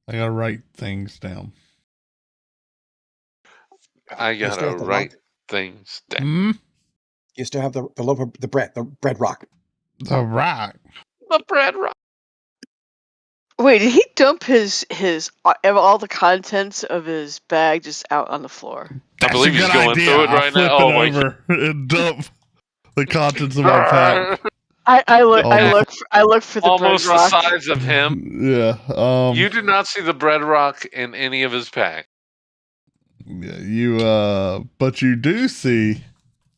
I gotta write things down. I gotta write things down. You still have the loaf of the bread rock. The rock. The bread rock. Wait, did he dump his all the contents of his bag just out on the floor? That's I believe a good he's going idea. through it I'll right flip now. it over and dump the contents of my pack. I look for the almost bread rock. the size of him. Yeah. You do not see the bread rock in any of his pack. Yeah, but you do see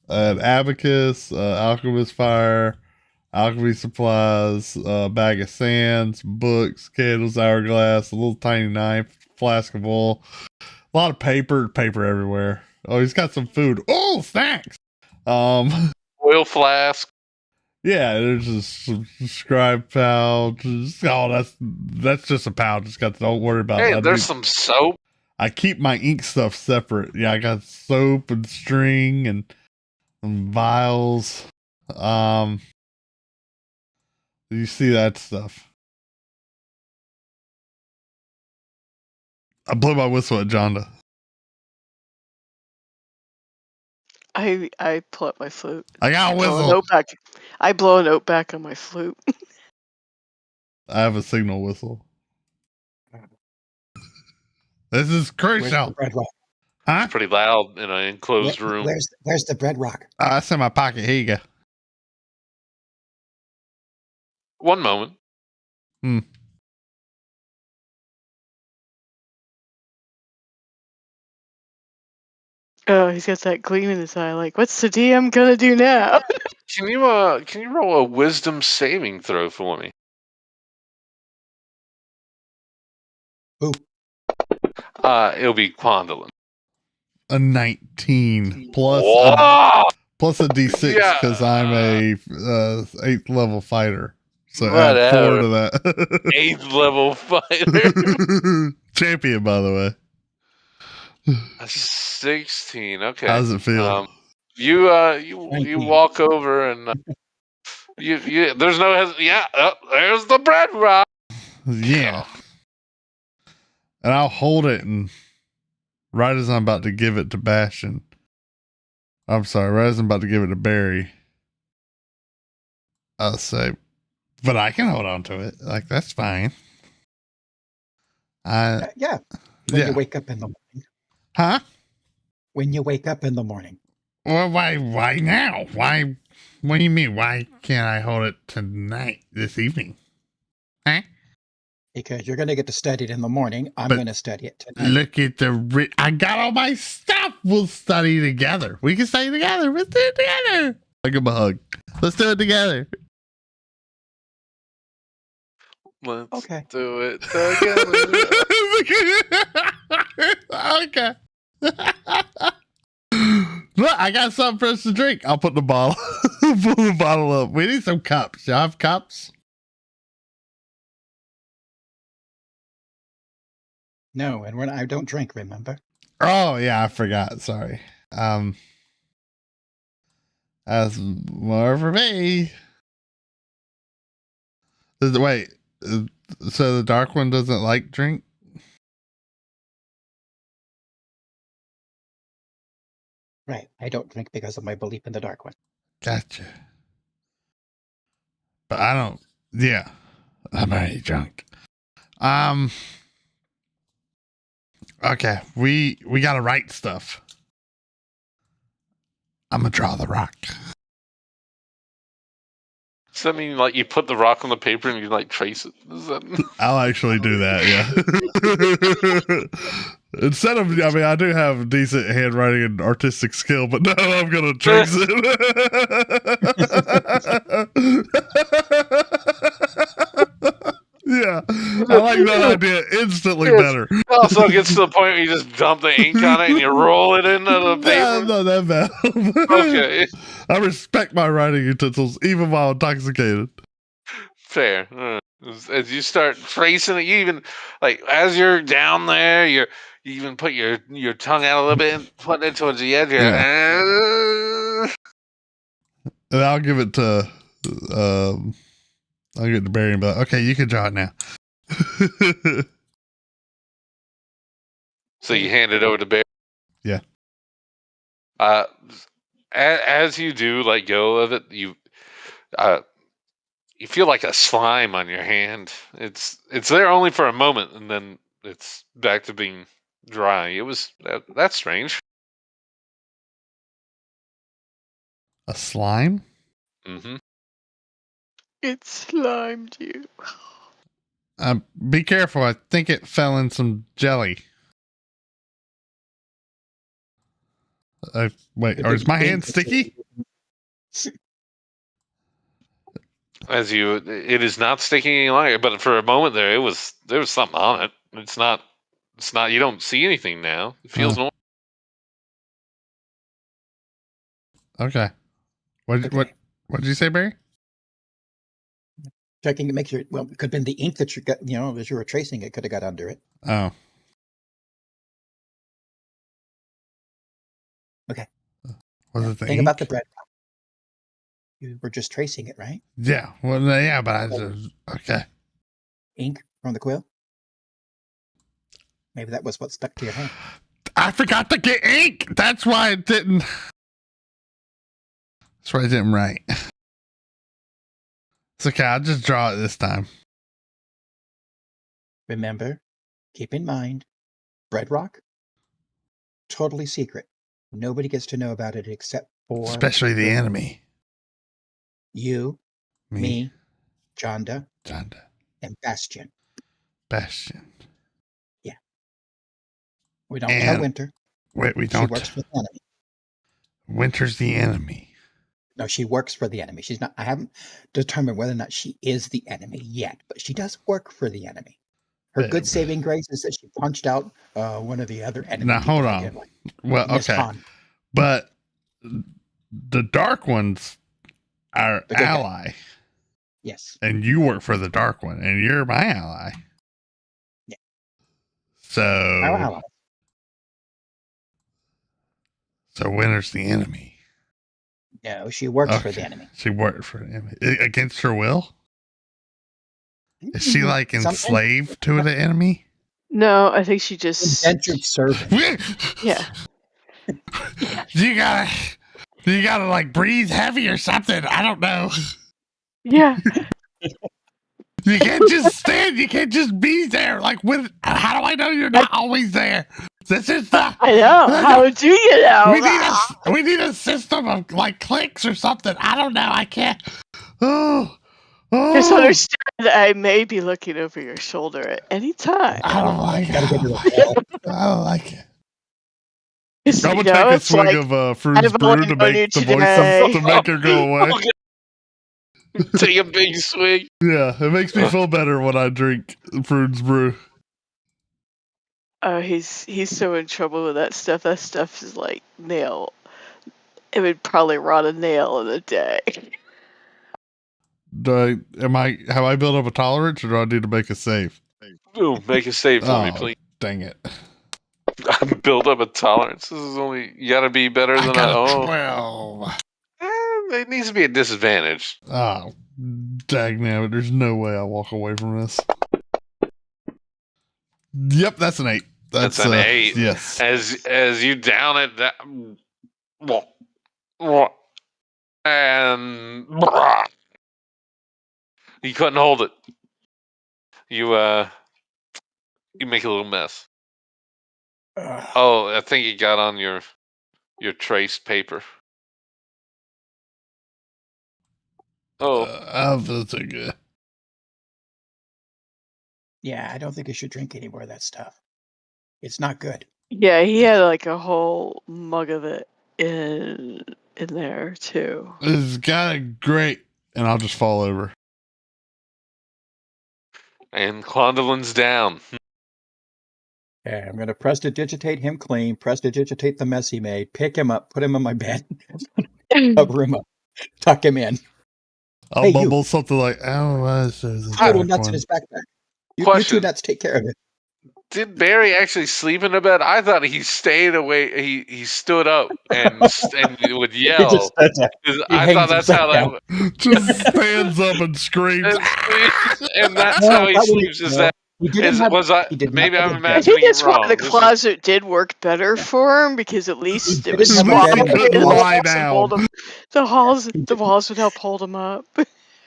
an abacus, alchemist fire, alchemy supplies, bag of sands, books, candles, hourglass, a little tiny knife, flask of oil, a lot of paper everywhere. Oh, he's got some food. Oh, snacks. Oil flask. Yeah, there's a scribe pouch. Oh, that's just a pouch. It's got. Don't worry about Hey, that. there's some soap. I keep my ink stuff separate. Yeah, I got soap and string and vials. You see that stuff? I blow my whistle at Jonda. I pull up my flute. I got a whistle. No back. I blow a note back on my flute. I have a signal whistle. This is Where's crucial. the bread rock? Huh? It's pretty loud in an enclosed room. Where's the bread rock? That's in my pocket. Here you go. One moment. Oh, he's got that gleam in his eye. Like, what's the DM gonna do now? Can you roll a wisdom saving throw for me? Who? It'll be Quandolin. A 19 plus plus a D6 because I'm a 8th level fighter. So add 4 to that. 8th level fighter. Champion, by the way. 16. Okay. How does it feel? You walk over and you there's no there's the bread rock. Yeah. And I'll hold it, and right as I'm about to give it to Bastion, right as I'm about to give it to Barry, I'll say, but I can hold on to it. Like, that's fine. Yeah. When you wake up in the morning. Huh? When you wake up in the morning. Well, why now? Why? What do you mean? Why can't I hold it tonight, this evening? Huh? Because you're going to get to study it in the morning. I'm going to study it tonight. Look at I got all my stuff. We'll study together. We can study together. Let's do it together. I'll give him a hug. Let's do it together. Let's do it together. Okay. Look, I got something for us to drink. I'll put the bottle up. We need some cups. Y'all have cups? No, and I don't drink, remember? Oh yeah, I forgot. Sorry. That's more for me. Wait, so the dark one doesn't like drink? Right. I don't drink because of my belief in the dark one. Gotcha. But I don't. Yeah, I'm already drunk. Okay, we gotta write stuff. I'm gonna draw the rock. Does that mean like you put the rock on the paper and you like trace it? I'll actually do that, yeah. Instead of, I mean, I do have decent handwriting and artistic skill, but no, I'm gonna trace it. Yeah, I like that idea instantly better. It also gets to the point where you just dump the ink on it and you roll it into the paper. Yeah, not that bad. Okay. I respect my writing utensils even while intoxicated. Fair. As you start tracing it, you even like as you're down there, you even put your tongue out a little bit and put it towards the edge. Yeah. And I'll give it to Barry and be like, okay, you can draw it now. So you hand it over to Barry. Yeah. As you do let go of it, you feel like a slime on your hand. It's there only for a moment, and then it's back to being dry. It was that's strange. A slime? Mm-hmm. It slimed you. Be careful. I think it fell in some jelly. Wait, or is my hand sticky? It is not sticking any longer, but for a moment there was something on it. It's not, you don't see anything now. It feels normal. Okay. What did you say, Barry? Checking to make sure, well, it could have been the ink that you got, as you were tracing it, could have got under it. Oh. Okay. Was it the Think ink? about the bread. You were just tracing it, right? Yeah. Well, yeah, but I just, okay. Ink from the quill? Maybe that was what stuck to your hand. I forgot to get ink. That's why it didn't write. It's okay. I'll just draw it this time. Remember, keep in mind, Red Rock, totally secret. Nobody gets to know about it except for Especially the enemy. you, me, Jonda, and Bastion. Bastion. Yeah. We don't tell Winter. Wait, we She don't. works for the enemy. Winter's the enemy. No, she works for the enemy. She's not. I haven't determined whether or not she is the enemy yet, but she does work for the enemy. Her good saving grace is that she punched out one of the other enemies. Now hold on. Well, okay, Han. but the Dark One's our ally. Guy. Yes. And you work for the Dark One, and you're my ally. Yeah. So. Our ally. So Winter's the enemy. No, she works for the enemy. She worked for the enemy. Against her will? Is she like enslaved to the enemy? No, I think she just indentured servant. Yeah. You gotta like breathe heavy or something. I don't know. Yeah. You can't just stand. You can't just be there. Like, how do I know you're not always there? This is the. I know. How do you know? We need a system of like clicks or something. I don't know. I can't. Oh. Just understand that I may be looking over your shoulder at any time. I don't like it. I don't like it. I'm gonna take a swig of Fruit's Brew to make the voice to make her go away. Take a big swig. Yeah, it makes me feel better when I drink Fruit's Brew. Oh, he's so in trouble with that stuff. That stuff is like nail. It would probably rot a nail in a day. Have I built up a tolerance, or do I need to make a save? Ooh, make a save for me, please. Dang it! I built up a tolerance. This is only you got to be better than 12. It needs to be a disadvantage. Oh, dang nabbit! There's no way I walk away from this. Yep, that's an 8. That's an 8. Yes. As you down it, that, and you couldn't hold it. You make a little mess. Oh, I think it got on your trace paper. Oh, that's a good. Yeah, I don't think you should drink any more of that stuff. It's not good. Yeah, he had like a whole mug of it in there too. This is kind of great, and I'll just fall over. And Clondalin's down. Okay, I'm going to prestidigitate him clean, prestidigitate the mess he made, pick him up, put him on my bed, cover him up, tuck him in. I'll mumble something like, "Oh, total nuts in his backpack. You two nuts take care of it." Did Barry actually sleep in the bed? I thought he stayed away. He stood up and would yell. I thought that's how that just stands up and screams, and that's how he sleeps. Is that? Maybe I'm imagining I think that's wrong. why the closet did work better for him, because at least it was small. The walls would help hold him up,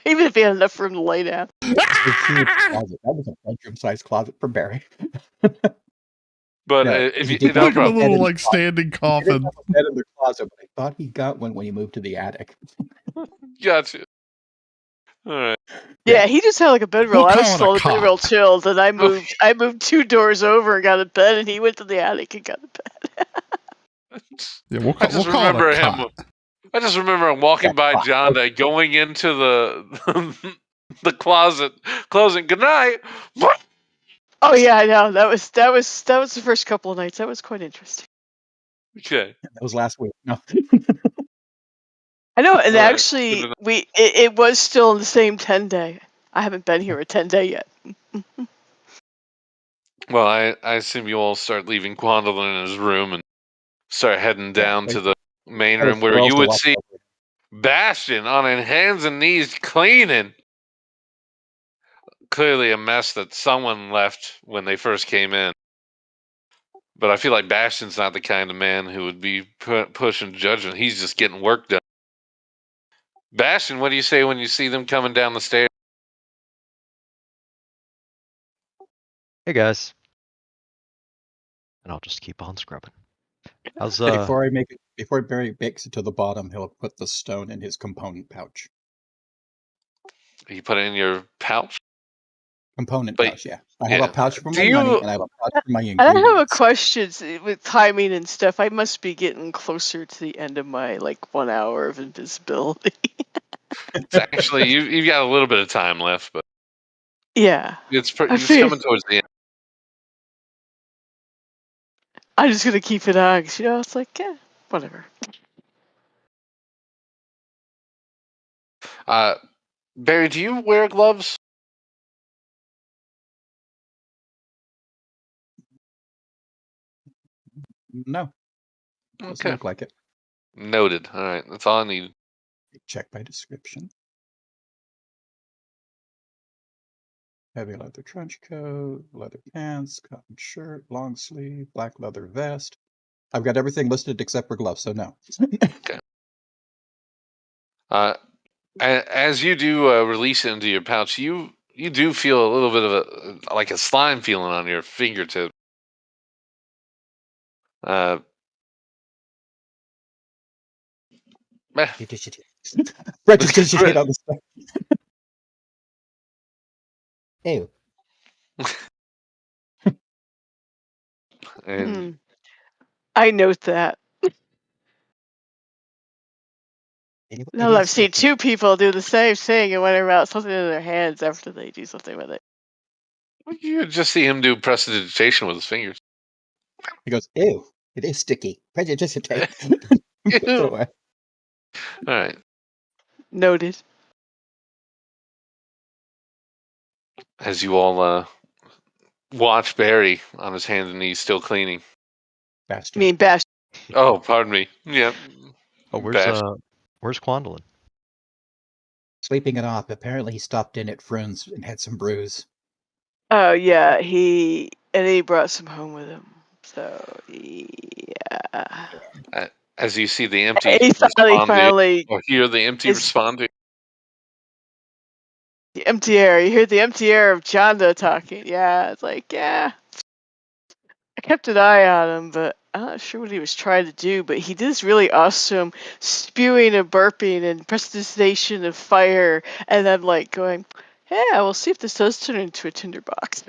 even if he had enough room to lay down. That was a bedroom-sized closet for Barry. But if you did a little like standing coffin. He didn't have a bed in the closet, but I thought he got one when he moved to the attic. Gotcha. All right. Yeah, he just had like a bedroll. I was still in the bedroll chilled, and I moved 2 doors over and got a bed, and he went to the attic and got a bed. Yeah, I just remember him walking by John Day, going into the closet, closing. Good night. Oh yeah, I know. That was the first couple of nights. That was quite interesting. Okay. That was last week. No. I know, and actually, it was still in the same 10-day. I haven't been here a 10-day yet. Well, I assume you all start leaving Quandalin in his room and start heading down to the main room where you would see Bastion on his hands and knees cleaning. Clearly a mess that someone left when they first came in. But I feel like Bastion's not the kind of man who would be pushing judgment. He's just getting work done. Bastion, what do you say when you see them coming down the stairs? Hey guys. And I'll just keep on scrubbing. How's Before Barry makes it to the bottom, he'll put the stone in his component pouch. You put it in your pouch? Component pouch, yeah. I have yeah. a pouch for my Do money, you- and I have a pouch for my I ingredients. have a question with timing and stuff. I must be getting closer to the end of my 1 hour of invisibility. It's actually, you've got a little bit of time left, but Yeah. it's coming towards the end. I'm just gonna keep it on, 'cause, it's like, whatever. Barry, do you wear gloves? No. Doesn't look like it. Noted. All right, that's all I need. Check by description. Heavy leather trench coat, leather pants, cotton shirt, long sleeve, black leather vest. I've got everything listed except for gloves, so no. Okay. As you do release it into your pouch, you do feel a little bit of a slime feeling on your fingertip. Brett just hit on the stuff. Ew. And I note that. Now I've seen two people do the same thing and went about something in their hands after they do something with it. You just see him do prestidigitation with his fingers. He goes, ew, it is sticky. Prestidigitate. Put it away. All right. Noted. As you all watch Barry on his hands and knees still cleaning. Bastard. I mean, Bash. Oh, pardon me. Yep. Oh, where's Quandolin? Sleeping it off. Apparently he stopped in at Friends and had some brews. Oh, yeah, he brought some home with him. So, yeah. As you see the empty He finally or hear the empty respond to the empty air. You hear the empty air of Chanda talking. Yeah, it's like, yeah. I kept an eye on him, but I'm not sure what he was trying to do. But he did this really awesome spewing and burping and prestidigitation of fire, and then going, yeah, we'll see if this does turn into a tinderbox.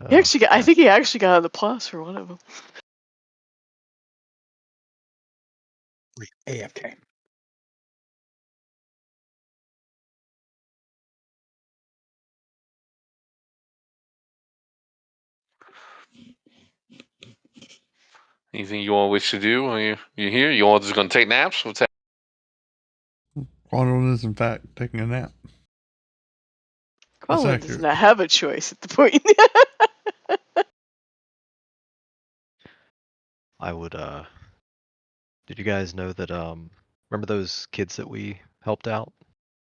I think he actually got an applause for one of them. AFK. anything you all wish to do while you're here? You all just going to take naps? What's that? Quandolin is in fact taking a nap. Quandolin does not have a choice at the point. I would did you guys know that remember those kids that we helped out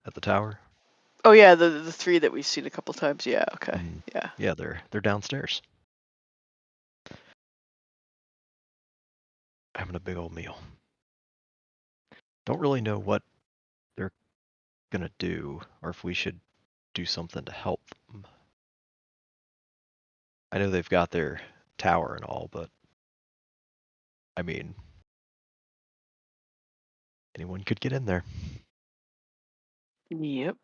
at the tower? Oh yeah, the three that we've seen a couple times. Yeah, okay. Yeah. Yeah, they're downstairs. Having a big old meal. Don't really know what they're gonna do or if we should do something to help them. I know they've got their tower and all, but I mean, anyone could get in there. Yep.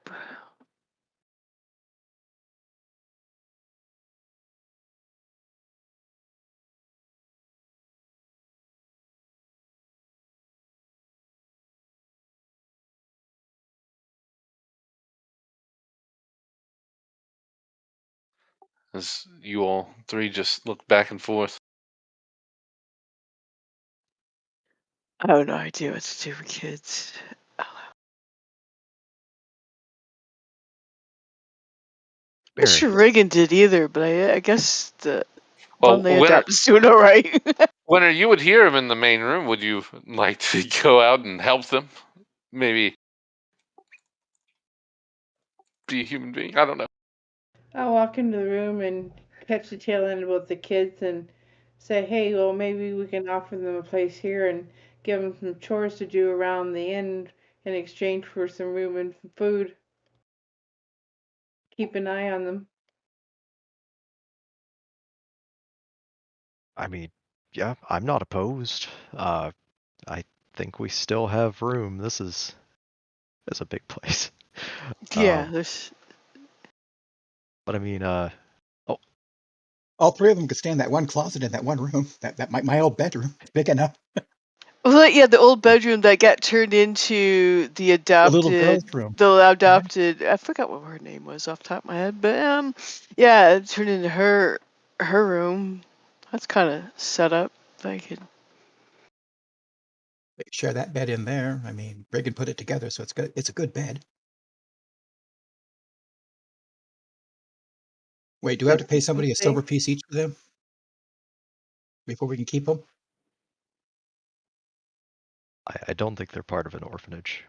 As you all three just look back and forth. I have no idea what to do with kids. I'm not sure Reagan did either, but I guess the one they adopted is doing all right. Winter, you would hear him in the main room. Would you like to go out and help them? Maybe be a human being? I don't know. I'll walk into the room and catch the tail end about the kids and say, hey, well, maybe we can offer them a place here and give them some chores to do around the inn in exchange for some room and food. Keep an eye on them. I mean, yeah, I'm not opposed. I think we still have room. This is a big place. Yeah, there's. But I mean, All three of them could stay in that one closet in that one room. That my old bedroom, big enough. Well, yeah, the old bedroom that got turned into the The little girl's room. adopted. I forgot what her name was off the top of my head, but yeah, it turned into her room. That's kind of set up. They could. They share that bed in there. I mean, Reagan put it together, so it's good. It's a good bed. Wait, do we have to pay somebody a silver piece each for them before we can keep them? I don't think they're part of an orphanage.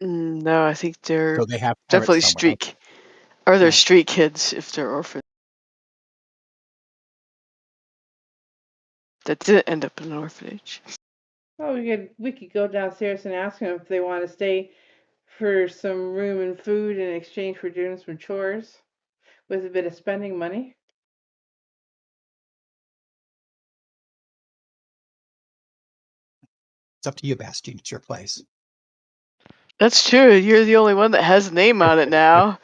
No, I think they're So they have definitely parents somewhere. street, or they're Yeah. street kids if they're orphans. That didn't end up in an orphanage. Oh, we could go downstairs and ask them if they want to stay for some room and food in exchange for doing some chores with a bit of spending money. It's up to you, Bastian. It's your place. That's true. You're the only one that has a name on it now.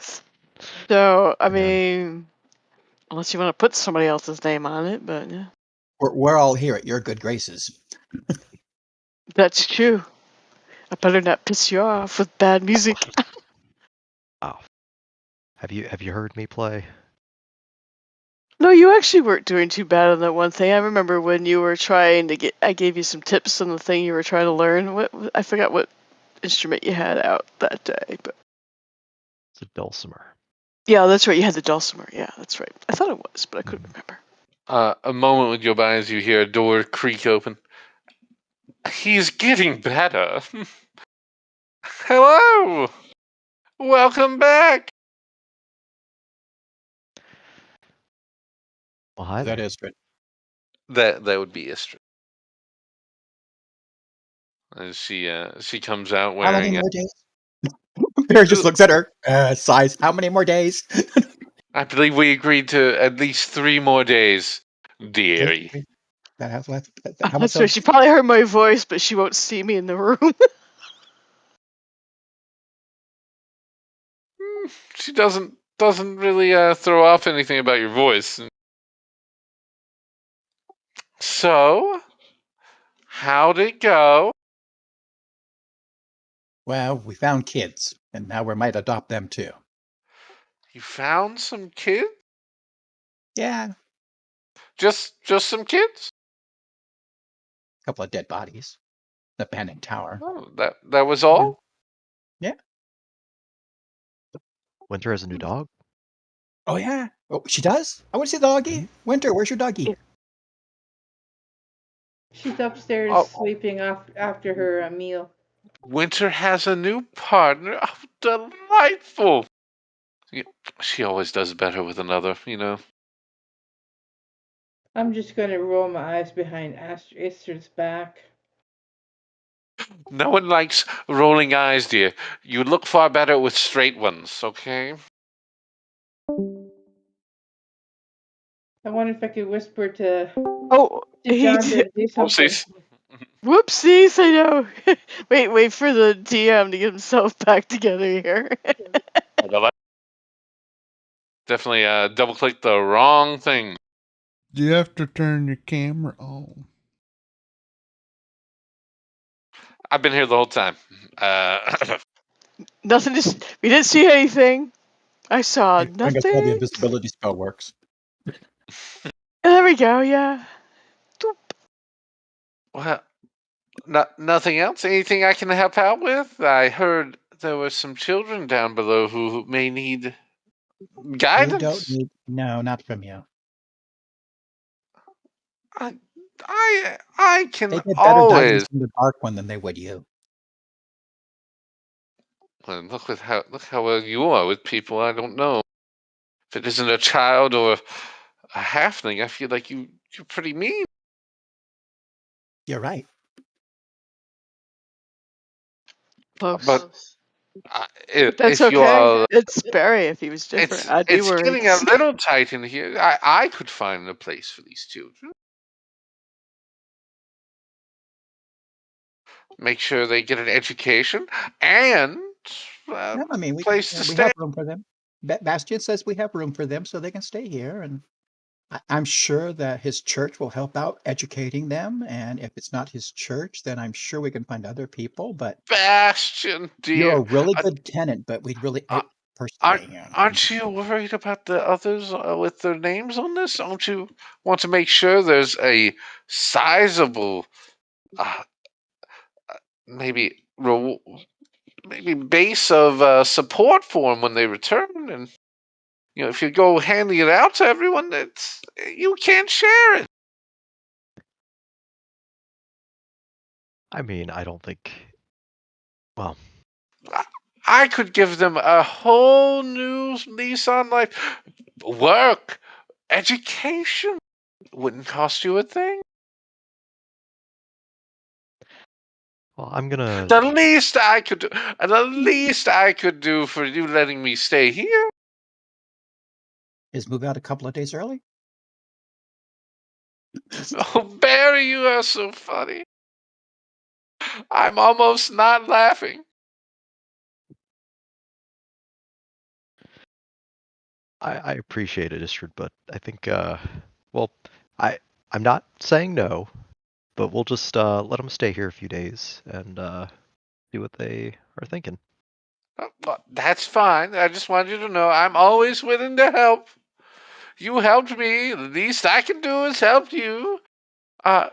So, I mean, unless you want to put somebody else's name on it, but yeah. We're all here at your good graces. That's true. I better not piss you off with bad music. Oh, have you heard me play? No, you actually weren't doing too bad on that one thing. I remember when you were trying to get. I gave you some tips on the thing you were trying to learn. I forgot what instrument you had out that day, but It's a dulcimer. yeah, that's right. You had the dulcimer. Yeah, that's right. I thought it was, but I couldn't remember. A moment would go by as you hear a door creak open. He's getting better. Hello! Welcome back! Well, hi there. That is good. That would be Istra. And she comes out How many wearing more days? Barry just looks at her. Sighs. How many more days? I believe we agreed to at least 3 more days, dearie. That has left. How much? That's right. She probably heard my voice, but she won't see me in the room. She doesn't really throw off anything about your voice. So, how'd it go? Well, we found kids, and now we might adopt them too. You found some kids? Yeah, Just some kids? a couple of dead bodies. The abandoned tower. Oh, that was all? Yeah. Winter has a new dog. Oh yeah. Oh, she does. I want to see the doggy. Winter, where's your doggy? She's upstairs Oh. sleeping off after her meal. Winter has a new partner. Oh, delightful. She always does better with another, you know. I'm just going to roll my eyes behind Esther's back. No one likes rolling eyes, dear. You look far better with straight ones, okay? I wonder if I could whisper to he John did. to do something. Whoopsies! I know. wait for the DM to get himself back together here. Definitely double click the wrong thing. You have to turn your camera on. I've been here the whole time. Nothing. We didn't see anything. I saw I think that's how the nothing. invisibility spell works. There we go. Yeah. Well, nothing else? Anything I can help out with? I heard there were some children down below who may need guidance. You don't need. No, not from you. I can They get better always. guidance from the dark one than they would you. Well, look how well you are with people. I don't know if it isn't a child or a halfling. I feel like you're pretty mean. You're right. Close. But But that's if you okay. are, It's Barry. If he was different, I'd be it's worried. getting a little tight in here. I could find a place for these children. Make sure they get an education and No, I mean, place to we stay. have room for them. Bastian says we have room for them so they can stay here. And I'm sure that his church will help out educating them. And if it's not his church, then I'm sure we can find other people. But Bastion, you're dear, a really good tenant, but we'd really uh, personally. aren't you worried about the others with their names on this? Don't you want to make sure there's a sizable, uh, maybe maybe base of support for them when they return? And if you go handing it out to everyone, you can't share it. I mean, I don't think. Well, I could give them a whole new lease on life. Work, education wouldn't cost you a thing. I'm gonna. The least I could do for you letting me stay here. Is move out a couple of days early? Oh, Barry, you are so funny. I'm almost not laughing. I appreciate it, Istrid, but I think. Well, I'm not saying no, but we'll just let them stay here a few days and see what they are thinking. Well, that's fine. I just wanted you to know I'm always willing to help. You helped me. The least I can do is help you. That's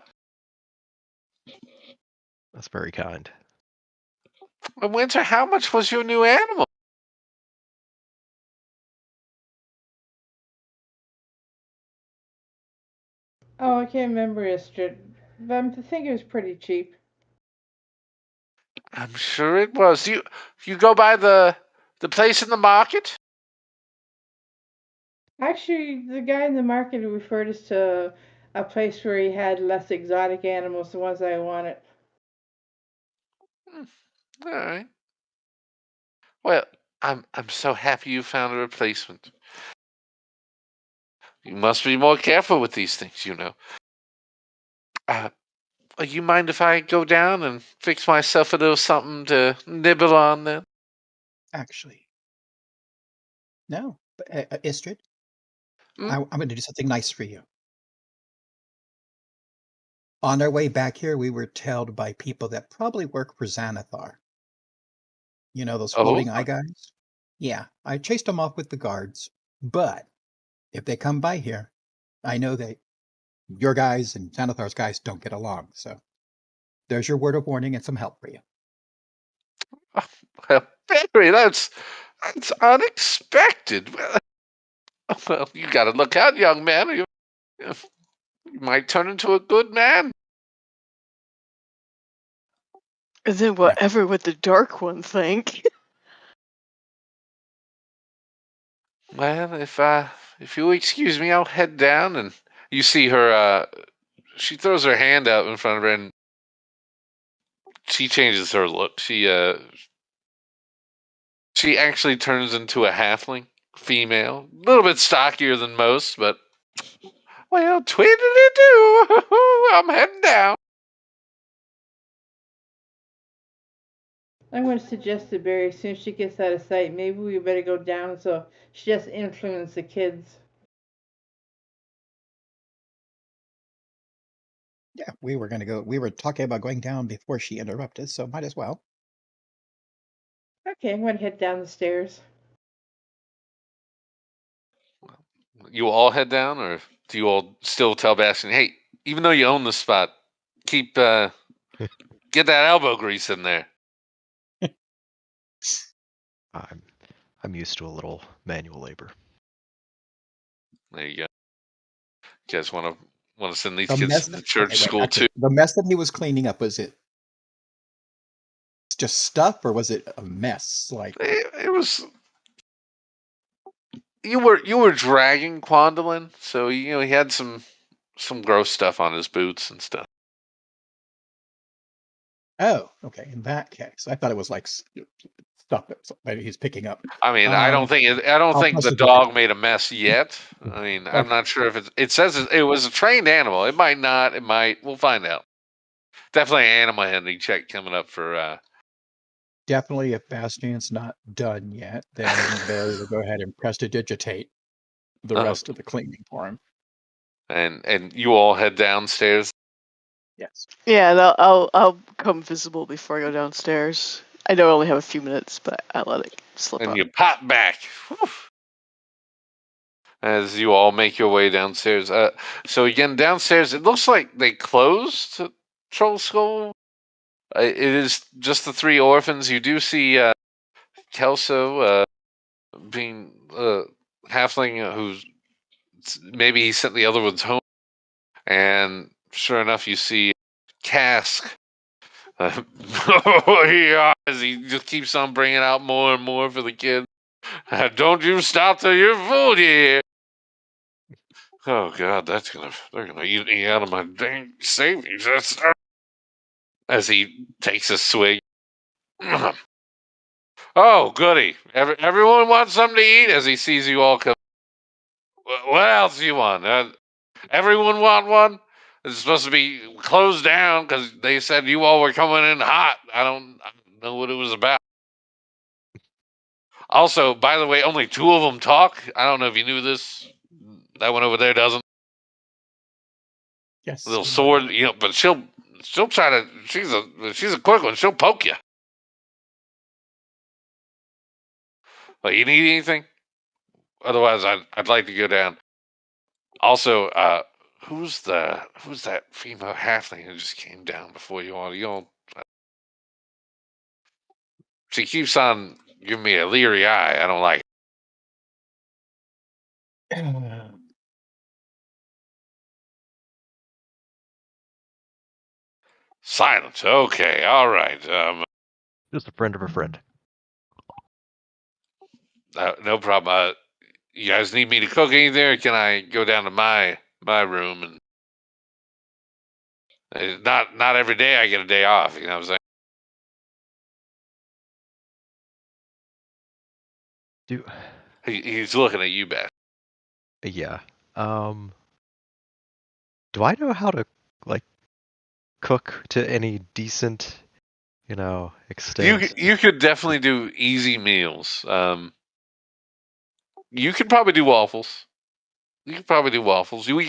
very kind. Winter, how much was your new animal? Oh, I can't remember Istrid, but I think it was pretty cheap. I'm sure it was. You go by the place in the market? Actually, the guy in the market referred us to a place where he had less exotic animals, the ones I wanted. All right. Well, I'm so happy you found a replacement. You must be more careful with these things, You mind if I go down and fix myself a little something to nibble on then? Actually, no. But Istrid, Hmm? I'm going to do something nice for you. On our way back here, we were told by people that probably work for Xanathar. You know, those Oh, floating eye guys? Yeah, I chased them off with the guards. But if they come by here, I know that your guys and Xanathar's guys don't get along. So there's your word of warning and some help for you. well, Barry, that's unexpected. Well, you got to look out, young man. You might turn into a good man. And then whatever would the Dark One think? Well, if you'll excuse me, I'll head down. And you see her. She throws her hand out in front of her, and she changes her look. She actually turns into a halfling, female, a little bit stockier than most, but well, twiddly do. I'm heading down. I'm going to suggest to Barry as soon as she gets out of sight, maybe we better go down so she doesn't influence the kids. Yeah, we were going to go. We were talking about going down before she interrupted, so might as well. Okay, I'm going to head down the stairs. You all head down, or do you all still tell Bastion, hey, even though you own the spot, keep get that elbow grease in there? I'm used to a little manual labor. There you go. You guys want to send these The kids mess to the that, church okay, wait, school actually, too? the mess that he was cleaning up, was it just stuff or was it a mess? Like, It was. You were dragging Quandolin, so he had some gross stuff on his boots and stuff. Oh, okay. In that case, I thought it was like stuff that he's picking up. I mean, I don't I'll think the prestidigitate. dog made a mess yet. I mean, I'm Okay. not sure if it says it was a trained animal. It might not. It might. We'll find out. Definitely an animal handling check coming up for. Definitely, if Bastian's not done yet, then Barry will go ahead and prestidigitate the rest of the cleaning for him. And you all head downstairs. Yes. Yeah, and I'll come visible before I go downstairs. I know I only have a few minutes, but I let it slip And up. you pop back. Whew. As you all make your way downstairs. So again, downstairs, it looks like they closed Troll Skull. It is just the 3 orphans. You do see Kelso being halfling, who's maybe he sent the other ones home. And sure enough, you see Cask. Yeah, as he just keeps on bringing out more and more for the kid. Don't you stop till you're full here. Oh God, they're gonna eat me out of my dang savings. As he takes a swig. Oh, goody! Everyone wants something to eat. As he sees you all come. What else do you want? Everyone want one? It's supposed to be closed down because they said you all were coming in hot. I don't know what it was about. Also, by the way, only 2 of them talk. I don't know if you knew this. That one over there doesn't. Yes. Little sword, but she'll try to. She's a quick one. She'll poke you. Well, you need anything? Otherwise, I'd like to go down. Also, who's that female halfling who just came down before you all? She keeps on giving me a leery eye. I don't like it. Silence. Okay, all right. Just a friend of a friend. No problem. You guys need me to cook anything, or can I go down to my room and not every day I get a day off. You know what I'm saying? He's looking at you, Beth. Yeah. Do I know how to cook to any decent, extent? You could definitely do easy meals. You could probably do waffles. We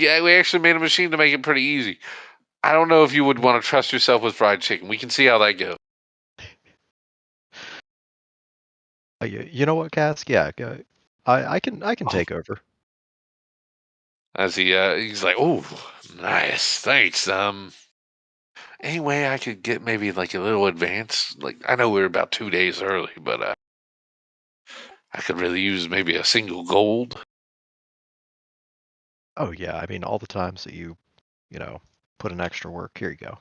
actually made a machine to make it pretty easy. I don't know if you would want to trust yourself with fried chicken. We can see how that goes. You know what, Cask? Yeah, I can take over. As he's like, oh, nice, thanks. Any way I could get maybe like a little advance? Like, I know we're about 2 days early, but I could really use maybe a single gold. Oh yeah, I mean all the times that you put in extra work. Here you go.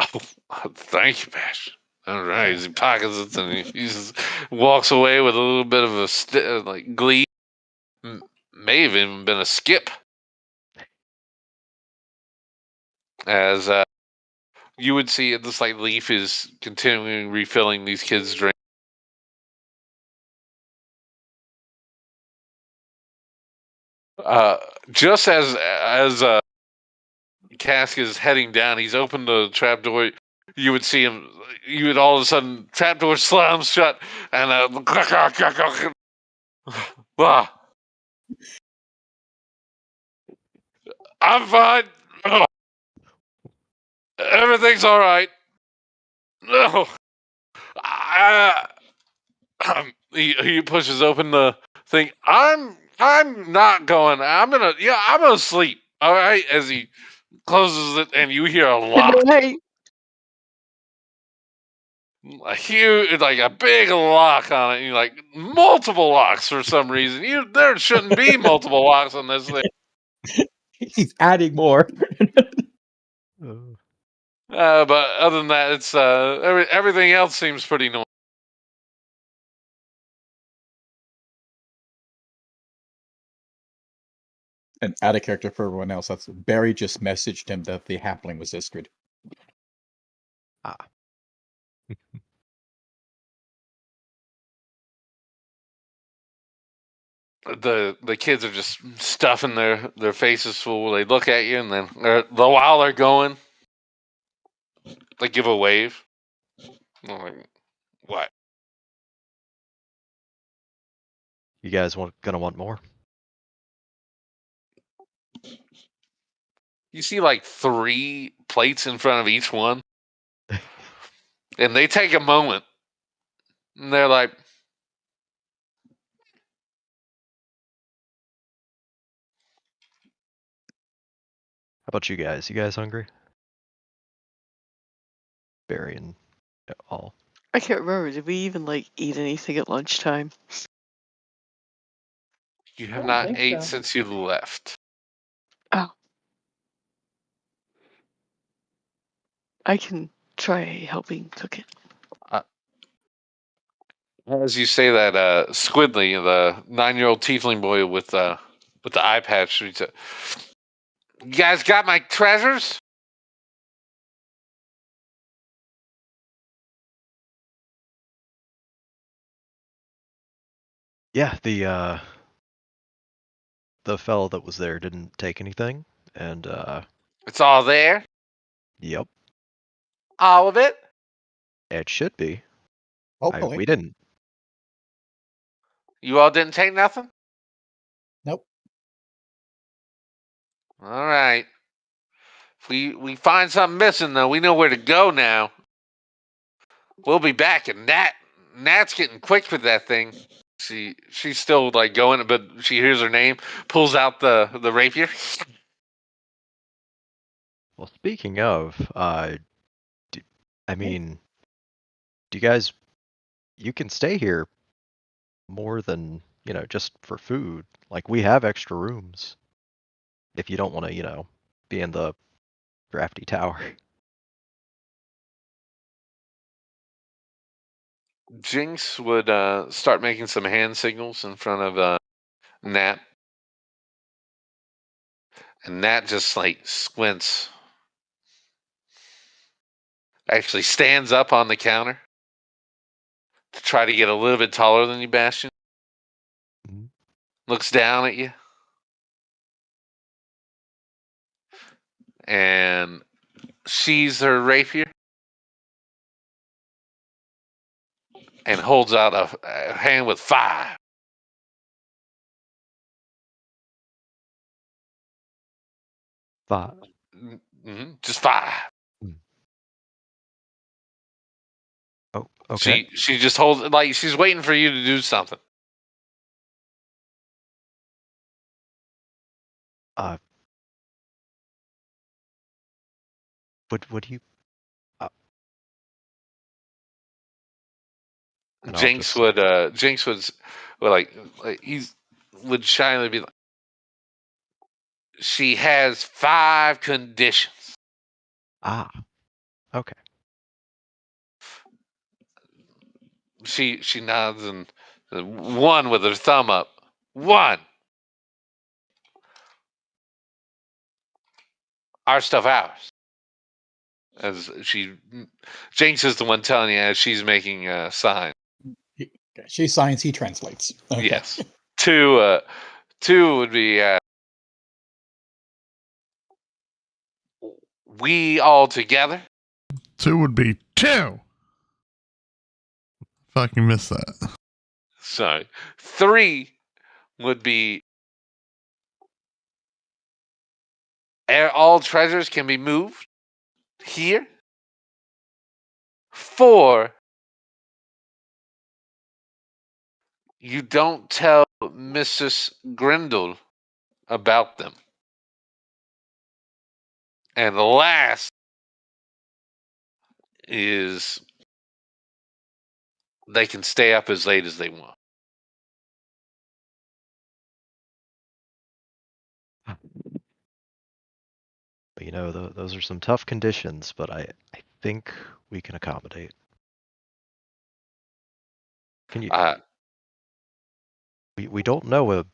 Oh, thank you, Bash. All right, he pockets it and he just walks away with a little bit of a glee. May have even been a skip. As you would see, this Leaf is continuing refilling these kids' drinks. Just as Cask is heading down, he's opened the trapdoor. You would see him. You would all of a sudden trapdoor slams shut, and I'm fine. Oh, everything's all right. No, he pushes open the thing. I'm not going. I'm gonna sleep. All right, as he closes it, and you hear a lock. Hey, A huge, like a big lock on it. You like multiple locks for some reason. There shouldn't be multiple locks on this thing. He's adding more. But other than that, it's everything else seems pretty normal. And add a character for everyone else. That's Barry just messaged him that the halfling was Istrid. Ah. the kids are just stuffing their faces full. They look at you, and then while they're going, they give a wave. I'm like, what? You guys gonna want more? You see like 3 plates in front of each one, and they take a moment, and they're like, How about you guys? You guys hungry? Barry and all. I can't remember. Did we even like eat anything at lunchtime? you I have don't not think ate so. since you left. Oh. I can try helping cook it. As you say that, Squidly, the 9-year-old tiefling boy with the eye patch, he said, "You guys got my treasures?" Yeah, the fellow that was there didn't take anything, and It's all there, yep, all of it. it should be. Hopefully. We didn't. You all didn't take nothing. Nope. All right. If we find something missing, though, we know where to go now. We'll be back, and Nat's getting quick with that thing. She's still like going, but she hears her name, pulls out the rapier. Well, speaking of, I mean, do you guys? You can stay here more than just for food. Like we have extra rooms if you don't want to, be in the drafty tower. Jinx would start making some hand signals in front of Nat, and Nat just like squints. Actually, stands up on the counter to try to get a little bit taller than you, Bastion. Mhm. Looks down at you, and sees her rapier, and holds out a hand with 5. But Just 5. oh, okay. She just holds it like she's waiting for you to do something. Would you? And I'll Jinx just would like he's would shyly be like, she has 5 conditions. okay. She nods and one with her thumb up. 1. Our stuff ours. As Jinx is the one telling you as she's making a sign. She signs, he translates. Okay. Yes. 2 would be we all together. 2 would be 2. Fucking miss that. Sorry. 3 would be all treasures can be moved here. 4, you don't tell Mrs. Grindle about them. And the last is they can stay up as late as they want. But those are some tough conditions, but I think we can accommodate. Can you? We don't know a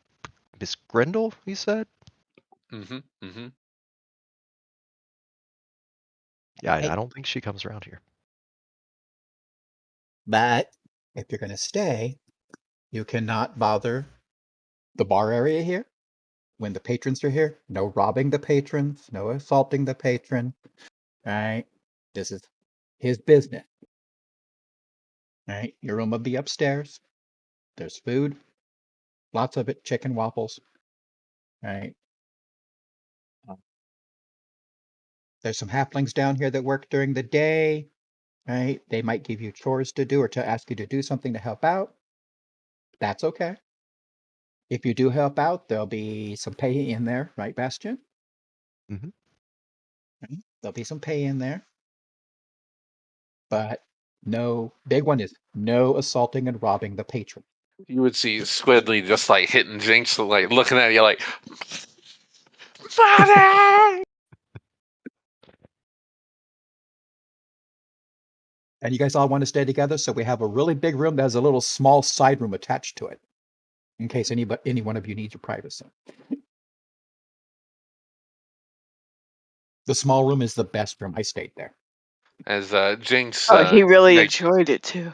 Miss Grindle, you said? Yeah, Hey. I don't think she comes around here. But if you're going to stay, you cannot bother the bar area here, when the patrons are here, no robbing the patrons, no assaulting the patron. Right? This is his business. Right? Your room will be upstairs. There's food, lots of it, chicken waffles. Right? There's some halflings down here that work during the day. Right? They might give you chores to do or to ask you to do something to help out. That's okay. If you do help out, there'll be some pay in there, right, Bastion? Mhm. Right? There'll be some pay in there. But no, big one is no assaulting and robbing the patron. You would see Squidly just like hitting Jinx, like looking at you like, "Father!" And you guys all want to stay together, so we have a really big room that has a little small side room attached to it, in case any one of you needs your privacy. The small room is the best room. I stayed there. As Jinx he really makes enjoyed it too.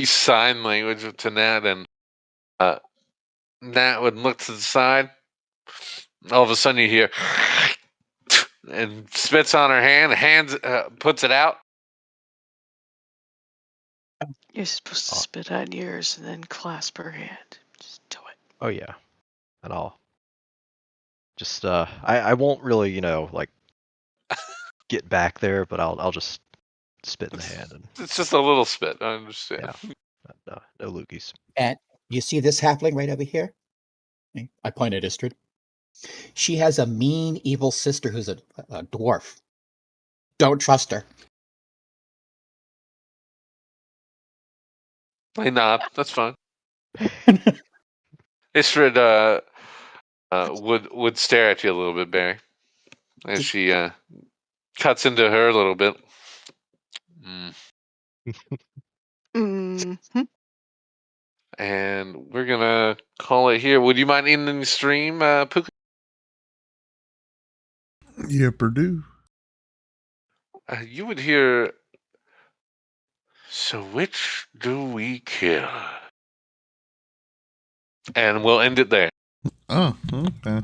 sign language to Nat, and Nat would look to the side. All of a sudden, you hear and spits on her hand, puts it out. You're supposed to spit on yours and then clasp her hand. Just do it. Oh yeah, and I'll just I won't really like get back there, but I'll just spit in the hand and It's just a little spit. I understand. yeah, no loogies. And you see this halfling right over here? I point at Istrid. She has a mean, evil sister who's a dwarf. Don't trust her. Why not? That's fine. Istrid would stare at you a little bit, Barry, as she cuts into her a little bit. And we're gonna call it here. Would you mind ending the stream, Pookha? Yeah, Purdue. You would hear. So which do we kill? And we'll end it there. Oh, okay.